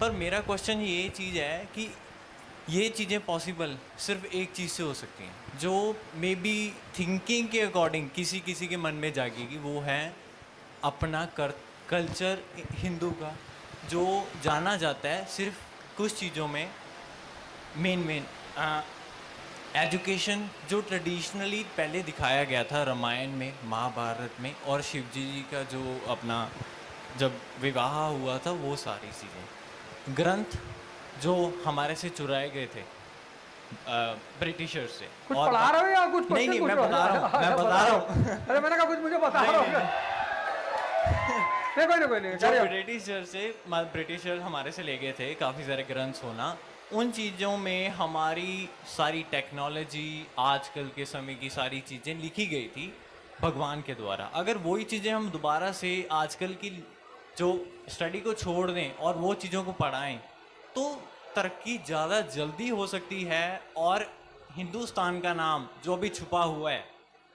पर मेरा क्वेश्चन ये चीज़ है कि ये चीज़ें पॉसिबल सिर्फ एक चीज़ से हो सकती हैं, जो मे बी थिंकिंग के अकॉर्डिंग किसी किसी के मन में जागेगी, वो है अपना कल्चर हिंदू का, जो जाना जाता है सिर्फ कुछ चीज़ों में। मेन एजुकेशन जो ट्रेडिशनली पहले दिखाया गया था रामायण में, महाभारत में, और शिव जी का जो अपना जब विवाह हुआ था, वो सारी चीज़ें। ग्रंथ जो हमारे से चुराए गए थे ब्रिटिशर्स से। कुछ और पढ़ा रहे हो या कुछ नहीं question नहीं, पूछ मैं रहे हो? बता रहा हूँ, मैं बता रहा हूँ। अरे मैंने कहा कुछ मुझे बता रहा हो। नहीं कोई नहीं जो carry on। ब्रिटिशर से ब्रिटिशर हमारे से ले गए थे काफ़ी सारे ग्रंथ्स होना, उन चीज़ों में हमारी सारी टेक्नोलॉजी, आजकल के समय की सारी चीज़ें लिखी गई थी भगवान के द्वारा। अगर वही चीज़ें हम दोबारा से आजकल की जो स्टडी को छोड़ दें और वो चीज़ों को पढ़ाएं तो तरक्की ज़्यादा जल्दी हो सकती है और हिंदुस्तान का नाम जो भी छुपा हुआ है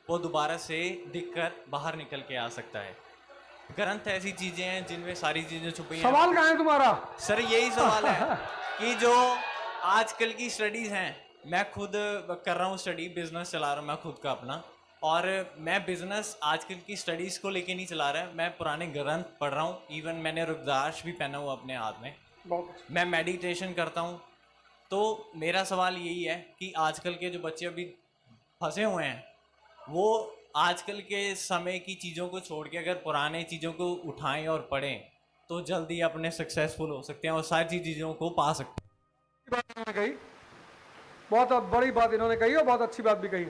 वो दोबारा से दिखकर बाहर निकल के आ सकता है। ग्रंथ ऐसी चीज़ें हैं जिनमें सारी चीज़ें छुपी हैं। सवाल कहाँ है तुम्हारा? सर यही सवाल है कि जो आजकल की स्टडीज़ हैं, मैं खुद कर रहा हूँ स्टडी, बिजनेस चला रहा हूँ मैं खुद का अपना, और मैं बिजनेस आजकल की स्टडीज़ को लेके नहीं चला रहा, मैं पुराने ग्रंथ पढ़ रहा हूँ। इवन मैंने रुद्राक्ष भी पहना हुआ अपने हाथ में, मैं मेडिटेशन करता हूँ। तो मेरा सवाल यही है कि आजकल के जो बच्चे अभी फंसे हुए हैं वो आजकल के समय की चीज़ों को छोड़ के अगर पुराने चीज़ों को उठाएं और पढ़ें तो जल्दी अपने सक्सेसफुल हो सकते हैं और सारी चीज़ों को पा सकते हैं। बात इन्होंने कही, बहुत बड़ी बात इन्होंने कही और बहुत अच्छी बात भी कही।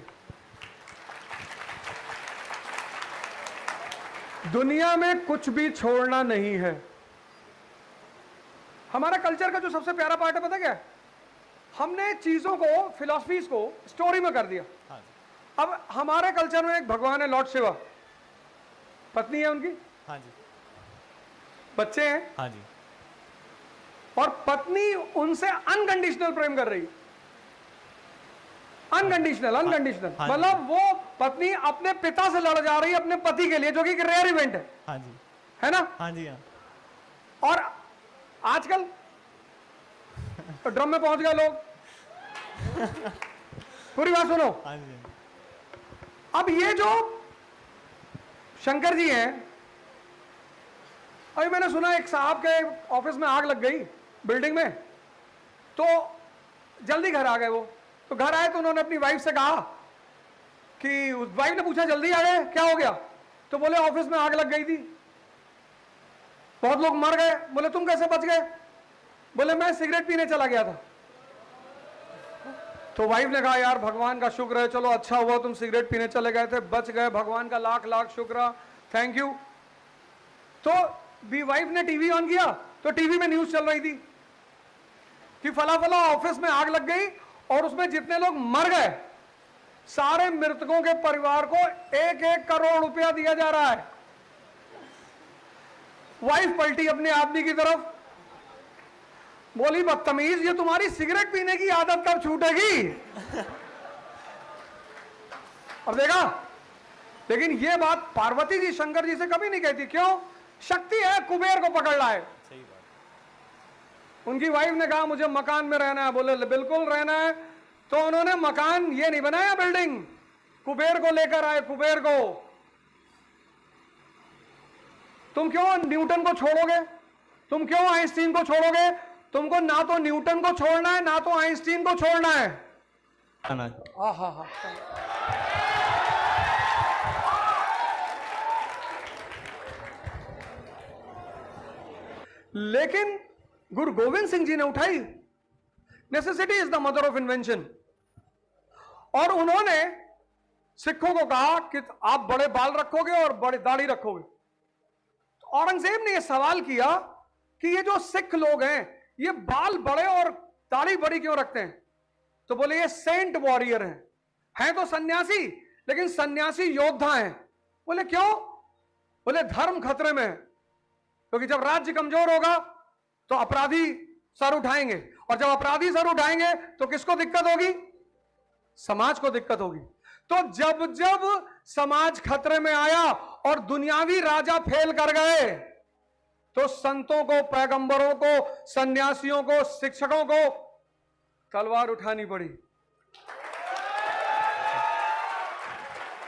दुनिया में कुछ भी छोड़ना नहीं है। हमारा कल्चर का जो सबसे प्यारा पार्ट है पता क्या है? हमने चीजों को, फिलॉसफीज को स्टोरी में कर दिया। हाँ अब हमारे कल्चर में एक भगवान है लॉर्ड शिवा, पत्नी है उनकी, हाँ जी, बच्चे हैं, हाँ जी, और पत्नी उनसे अनकंडीशनल प्रेम कर रही है। अनकंडीशनल अनकंडीशनल हाँ जी। मतलब वो पत्नी अपने पिता से लड़ जा रही है अपने पति के लिए, जो कि एक रेयर इवेंट है। हाँ जी, है ना? हाँ जी, हाँ। और आजकल ड्रम में पहुंच गए लोग। पूरी बात सुनो। हाँ जी, अब ये जो शंकर जी हैं, अभी मैंने सुना एक साहब के ऑफिस में आग लग गई बिल्डिंग में, तो जल्दी घर आ गए वो। तो घर आए तो उन्होंने अपनी वाइफ से कहा कि, वाइफ ने पूछा जल्दी आ गए, क्या हो गया? तो बोले ऑफिस में आग लग गई थी, बहुत लोग मर गए। बोले तुम कैसे बच गए? बोले मैं सिगरेट पीने चला गया था। तो वाइफ ने कहा यार भगवान का शुक्र है, चलो अच्छा हुआ तुम सिगरेट पीने चले गए थे, बच गए, भगवान का लाख लाख शुक्र, थैंक यू। तो भी वाइफ ने टीवी ऑन किया तो टीवी में न्यूज चल रही थी कि फला फला ऑफिस में आग लग गई और उसमें जितने लोग मर गए सारे मृतकों के परिवार को 1-1 करोड़ रुपया दिया जा रहा है। वाइफ पलटी अपने आदमी की तरफ, बोली बदतमीज, ये तुम्हारी सिगरेट पीने की आदत कब छूटेगी? अब देखा, लेकिन ये बात पार्वती जी शंकर जी से कभी नहीं कहती। क्यों? शक्ति है, कुबेर को पकड़ लाए। सही बात। उनकी वाइफ ने कहा मुझे मकान में रहना है, बोले बिल्कुल रहना है। तो उन्होंने मकान ये नहीं बनाया बिल्डिंग, कुबेर को लेकर आए, कुबेर को। तुम क्यों न्यूटन को छोड़ोगे? तुम क्यों आइंस्टीन को छोड़ोगे? तुमको ना तो न्यूटन को छोड़ना है ना तो आइंस्टीन को छोड़ना है। हाँ। लेकिन गुरु गोविंद सिंह जी ने उठाई, necessity is the mother of invention. और उन्होंने सिखों को कहा कि आप बड़े बाल रखोगे और बड़ी दाढ़ी रखोगे। तो औरंगजेब ने यह सवाल किया कि ये जो सिख लोग हैं ये बाल बड़े और दाढ़ी बड़ी क्यों रखते हैं? तो बोले ये सेंट वॉरियर हैं तो सन्यासी, लेकिन सन्यासी योद्धा हैं। बोले क्यों? बोले धर्म खतरे में है, क्योंकि जब राज्य कमजोर होगा तो अपराधी सर उठाएंगे, और जब अपराधी सर उठाएंगे तो किसको दिक्कत होगी? समाज को दिक्कत होगी। तो जब जब समाज खतरे में आया और दुनियावी राजा फेल कर गए तो संतों को, पैगंबरों को, सन्यासियों को, शिक्षकों को तलवार उठानी पड़ी।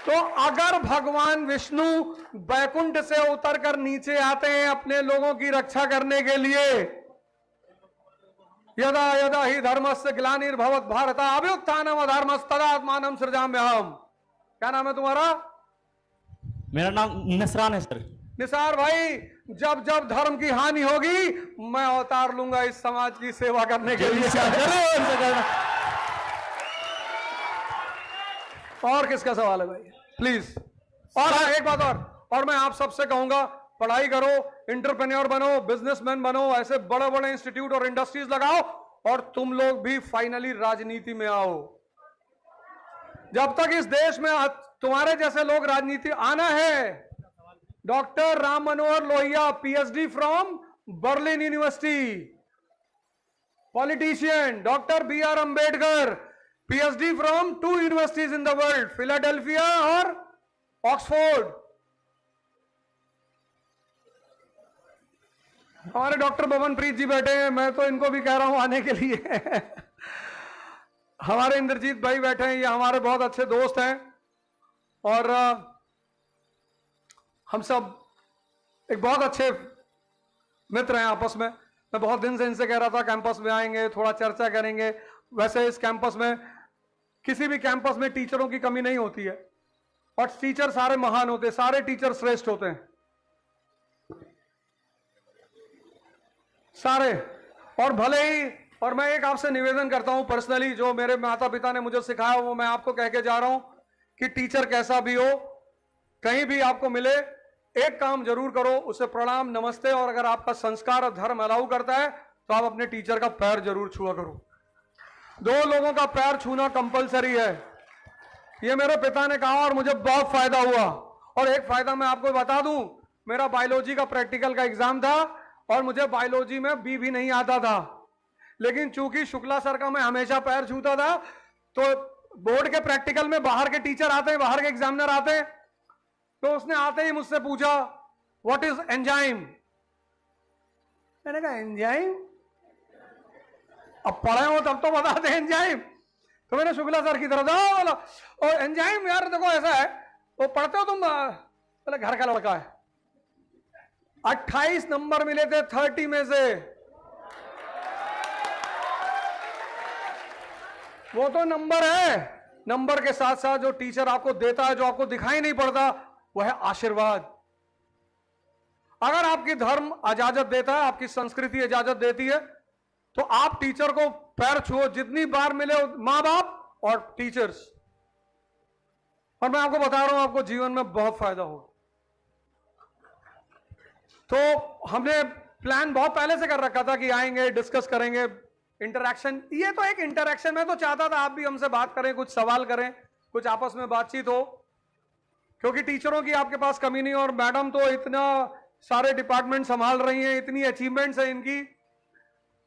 तो अगर भगवान विष्णु बैकुंठ से उतरकर नीचे आते हैं अपने लोगों की रक्षा करने के लिए, यदा यदा ही धर्मस्य ग्लानिर्भवत भारत अभ्युत्थानम अधर्मस्तदात्मानं सृजाम्यहम्। क्या नाम है तुम्हारा? मेरा नाम नसरान है सर। निसार भाई, जब जब धर्म की हानि होगी मैं अवतार लूंगा इस समाज की सेवा करने के लिए। और किसका सवाल है भाई, प्लीज। और एक बात और मैं आप सबसे कहूंगा, पढ़ाई करो, एंटरप्रेन्योर बनो, बिजनेसमैन बनो, ऐसे बड़े बड़े इंस्टीट्यूट और इंडस्ट्रीज लगाओ, और तुम लोग भी फाइनली राजनीति में आओ। जब तक इस देश में तुम्हारे जैसे लोग राजनीति आना है, doctor Ram Manohar Lohia, PhD from Berlin university, politician, doctor B R. Ambedkar, PhD from 2 universities in the world, Philadelphia और ऑक्सफोर्ड। हमारे डॉक्टर बबनप्रीत जी बैठे हैं, मैं तो इनको भी कह रहा हूं आने के लिए। हमारे इंद्रजीत भाई बैठे हैं, ये हमारे बहुत अच्छे दोस्त हैं, और हम सब एक बहुत अच्छे मित्र हैं आपस में। मैं बहुत दिन से इनसे कह रहा था कैंपस में आएंगे, थोड़ा चर्चा करेंगे। वैसे इस कैंपस में, किसी भी कैंपस में टीचरों की कमी नहीं होती है, और टीचर सारे महान होते हैं, सारे टीचर श्रेष्ठ होते हैं, सारे। और भले ही, और मैं एक आपसे निवेदन करता हूं पर्सनली, जो मेरे माता पिता ने मुझे सिखाया वो मैं आपको कह के जा रहा हूं कि टीचर कैसा भी हो, कहीं भी आपको मिले, एक काम जरूर करो, उसे प्रणाम, नमस्ते, और अगर आपका संस्कार और धर्म अलाउ करता है तो आप अपने टीचर का पैर जरूर छुआ करो। 2 लोगों का पैर छूना कंपलसरी है। ये मेरे पिता ने कहा और मुझे बहुत फायदा हुआ। और एक फायदा मैं आपको बता दूं, मेरा बायोलॉजी का प्रैक्टिकल का एग्जाम था और मुझे बायोलॉजी में बी भी नहीं आता था, लेकिन चूंकि शुक्ला सर का मैं हमेशा पैर छूता था, तो बोर्ड के प्रैक्टिकल में बाहर के टीचर आते हैं, बाहर के एग्जामिनर आते हैं, तो उसने आते ही मुझसे पूछा व्हाट इज एंजाइम। मैंने कहा एंजाइम, अब पढ़े हो तब तो बताते हैं एंजाइम। तो मैंने शुक्ला सर की तरफ बोला, और एंजाइम यार देखो ऐसा है, वो पढ़ते हो तुम? बोले घर का लड़का है। 28 नंबर मिले थे 30 में से। वो तो नंबर है, नंबर के साथ साथ जो टीचर आपको देता है, जो आपको दिखाई नहीं पड़ता, वह है आशीर्वाद। अगर आपकी धर्म इजाजत देता है, आपकी संस्कृति इजाजत देती है, तो आप टीचर को पैर छुओ, जितनी बार मिले मां बाप और टीचर्स। और मैं आपको बता रहा हूं, आपको जीवन में बहुत फायदा होगा। तो हमने प्लान बहुत पहले से कर रखा था कि आएंगे, डिस्कस करेंगे, इंटरैक्शन। ये तो एक इंटरैक्शन, में तो चाहता था आप भी हमसे बात करें, कुछ सवाल करें, कुछ आपस में बातचीत हो, क्योंकि टीचरों की आपके पास कमी नहीं। और मैडम तो इतना सारे डिपार्टमेंट संभाल रही हैं, इतनी अचीवमेंट्स है इनकी,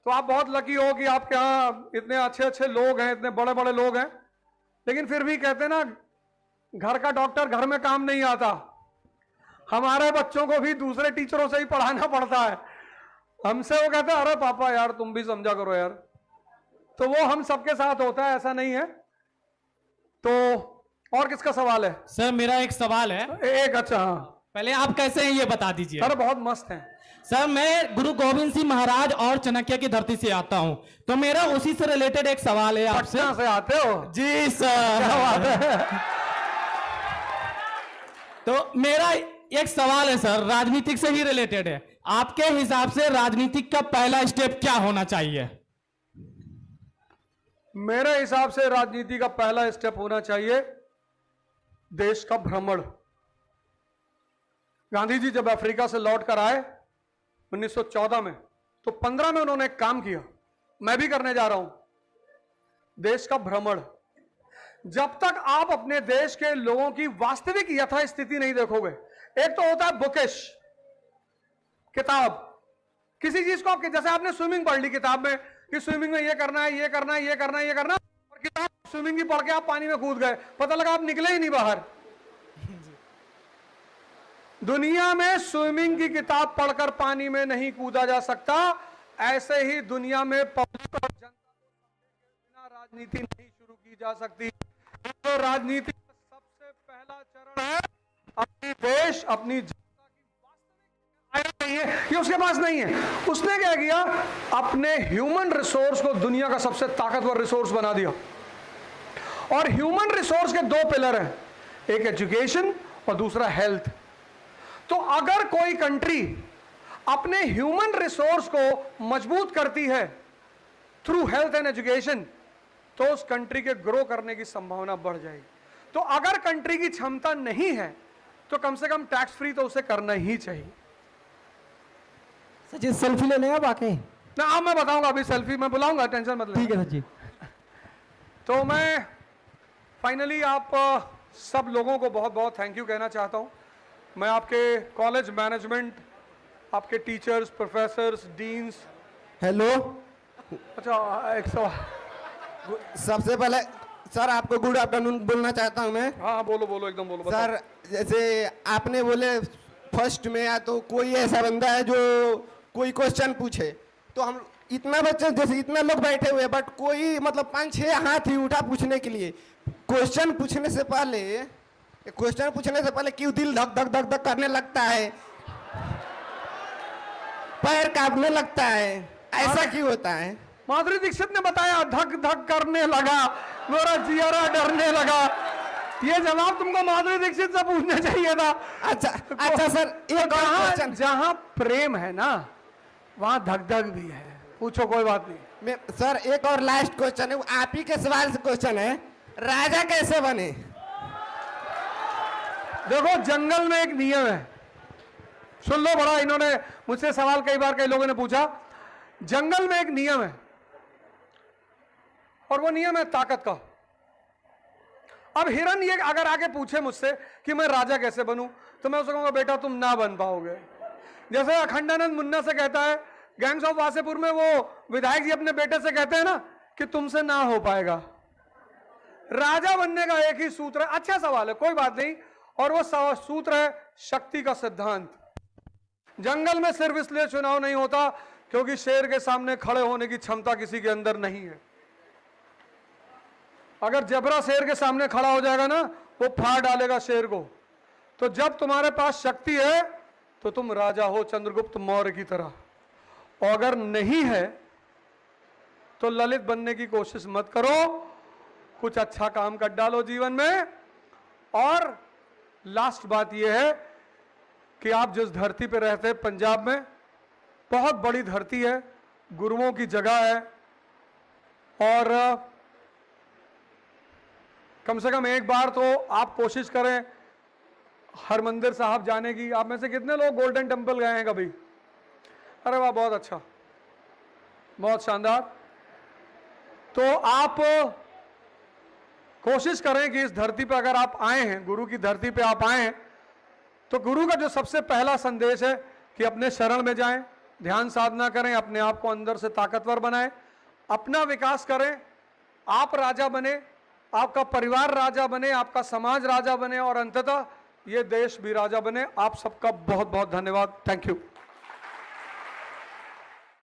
तो आप बहुत लकी हो कि आपके यहाँ इतने अच्छे अच्छे लोग हैं, इतने बड़े बड़े लोग हैं। लेकिन फिर भी कहते हैं ना, घर का डॉक्टर घर में काम नहीं आता। हमारे बच्चों को भी दूसरे टीचरों से ही पढ़ाना पड़ता है। हमसे वो कहते हैं अरे पापा यार तुम भी समझा करो यार। तो वो हम सबके साथ होता है, ऐसा नहीं है। तो और किसका सवाल है? सर मेरा एक सवाल है। एक, अच्छा हाँ, पहले आप कैसे हैं ये बता दीजिए। अरे बहुत मस्त है सर, मैं गुरु गोविंद सिंह महाराज और चाणक्य की धरती से आता हूं, तो मेरा उसी से रिलेटेड एक सवाल है आपसे। पटना से आते हो? जी सर। क्या बात है? तो मेरा एक सवाल है सर, राजनीतिक से ही रिलेटेड है। आपके हिसाब से राजनीतिक का पहला स्टेप क्या होना चाहिए? मेरे हिसाब से राजनीति का पहला स्टेप होना चाहिए देश का भ्रमण। गांधी जी जब अफ्रीका से लौट कर आए 1914 में, तो 15 में उन्होंने एक काम किया, मैं भी करने जा रहा हूं, देश का भ्रमण। जब तक आप अपने देश के लोगों की वास्तविक यथा स्थिति नहीं देखोगे, एक तो होता है बुकिश, किताब, किसी चीज को आप, जैसे आपने स्विमिंग पढ़ ली किताब में कि स्विमिंग में ये करना है, ये करना है, ये करना है, ये करना, और किताब स्विमिंग की पढ़ के आप पानी में कूद गए, पता लगा आप निकले ही नहीं बाहर। दुनिया में स्विमिंग की किताब पढ़कर पानी में नहीं कूदा जा सकता। ऐसे ही दुनिया में पब्लिक और जनता को बिना राजनीति नहीं शुरू की जा सकती। तो राजनीति का सबसे पहला चरण है अपनी देश, अपनी जनता की वास्तविक नहीं है, ये उसके पास नहीं है। उसने क्या किया, अपने ह्यूमन रिसोर्स को दुनिया का सबसे ताकतवर रिसोर्स बना दिया। और ह्यूमन रिसोर्स के 2 पिलर हैं, एक एजुकेशन और दूसरा हेल्थ। तो अगर कोई कंट्री अपने ह्यूमन रिसोर्स को मजबूत करती है थ्रू हेल्थ एंड एजुकेशन, तो उस कंट्री के ग्रो करने की संभावना बढ़ जाएगी। तो अगर कंट्री की क्षमता नहीं है तो कम से कम टैक्स फ्री तो उसे करना ही चाहिए। सर जी सेल्फी लेने हैं बाकी? ना अब मैं बताऊंगा, अभी सेल्फी मैं बुलाऊंगा, टेंशन मत ठीक लेना। है सर जी। तो मैं फाइनली आप सब लोगों को बहुत बहुत थैंक यू कहना चाहता हूं। मैं आपके कॉलेज मैनेजमेंट, आपके टीचर्स, प्रोफेसर्स, डीन्स। हेलो, अच्छा एक सवाल। सबसे पहले सर आपको गुड आफ्टरनून बोलना चाहता हूं मैं। हाँ बोलो बोलो, एकदम बोलो। बताओ। सर जैसे आपने बोले फर्स्ट में या तो कोई ऐसा बंदा है जो कोई क्वेश्चन पूछे, तो हम इतना बच्चे जैसे इतना लोग बैठे हुए, बट कोई मतलब 5-6 हाथ ही उठा पूछने के लिए। क्वेश्चन पूछने से पहले क्यों दिल धक धक धक धक करने लगता है, पैर कांपने लगता है, ऐसा क्यों होता है? माधुरी दीक्षित ने बताया धक धक करने लगा, मेरा जियारा डरने लगा। ये जवाब तुमको माधुरी दीक्षित से पूछना चाहिए था। अच्छा सर, एक और क्वेश्चन। जहां प्रेम है ना वहां धक धक भी है। पूछो, कोई बात नहीं। सर एक और लास्ट क्वेश्चन है, आप ही के सवाल से क्वेश्चन है, राजा कैसे बने? देखो जंगल में एक नियम है, सुन लो बड़ा। इन्होंने मुझसे सवाल कई बार कई लोगों ने पूछा। जंगल में एक नियम है और वो नियम है ताकत का। अब हिरन ये अगर आके पूछे मुझसे कि मैं राजा कैसे बनूं, तो मैं उसे कहूंगा बेटा तुम ना बन पाओगे। जैसे अखंडानंद मुन्ना से कहता है, गैंग्स ऑफ वासेपुर में वो विधायक जी अपने बेटे से कहते हैं ना कि तुमसे ना हो पाएगा। राजा बनने का एक ही सूत्र है। अच्छा सवाल है, कोई बात नहीं। और वो सूत्र है शक्ति का सिद्धांत। जंगल में सिर्फ इसलिए चुनाव नहीं होता क्योंकि शेर के सामने खड़े होने की क्षमता किसी के अंदर नहीं है। अगर जबरा शेर के सामने खड़ा हो जाएगा ना, वो फाड़ डालेगा शेर को। तो जब तुम्हारे पास शक्ति है तो तुम राजा हो, चंद्रगुप्त मौर्य की तरह। और अगर नहीं है तो ललित बनने की कोशिश मत करो, कुछ अच्छा काम कर डालो जीवन में। और लास्ट बात यह है कि आप जिस धरती पे रहते हैं, पंजाब में बहुत बड़ी धरती है, गुरुओं की जगह है, और कम से कम एक बार तो आप कोशिश करें हरमंदिर साहब जाने की। आप में से कितने लोग गोल्डन टेम्पल गए हैं कभी? अरे वाह, बहुत अच्छा, बहुत शानदार। तो आप कोशिश करें कि इस धरती पर अगर आप आए हैं, गुरु की धरती पे आप आए हैं, तो गुरु का जो सबसे पहला संदेश है कि अपने शरण में जाएं, ध्यान साधना करें, अपने आप को अंदर से ताकतवर बनाएं, अपना विकास करें, आप राजा बने, आपका परिवार राजा बने, आपका समाज राजा बने, और अंततः ये देश भी राजा बने। आप सबका बहुत बहुत धन्यवाद। Thank you.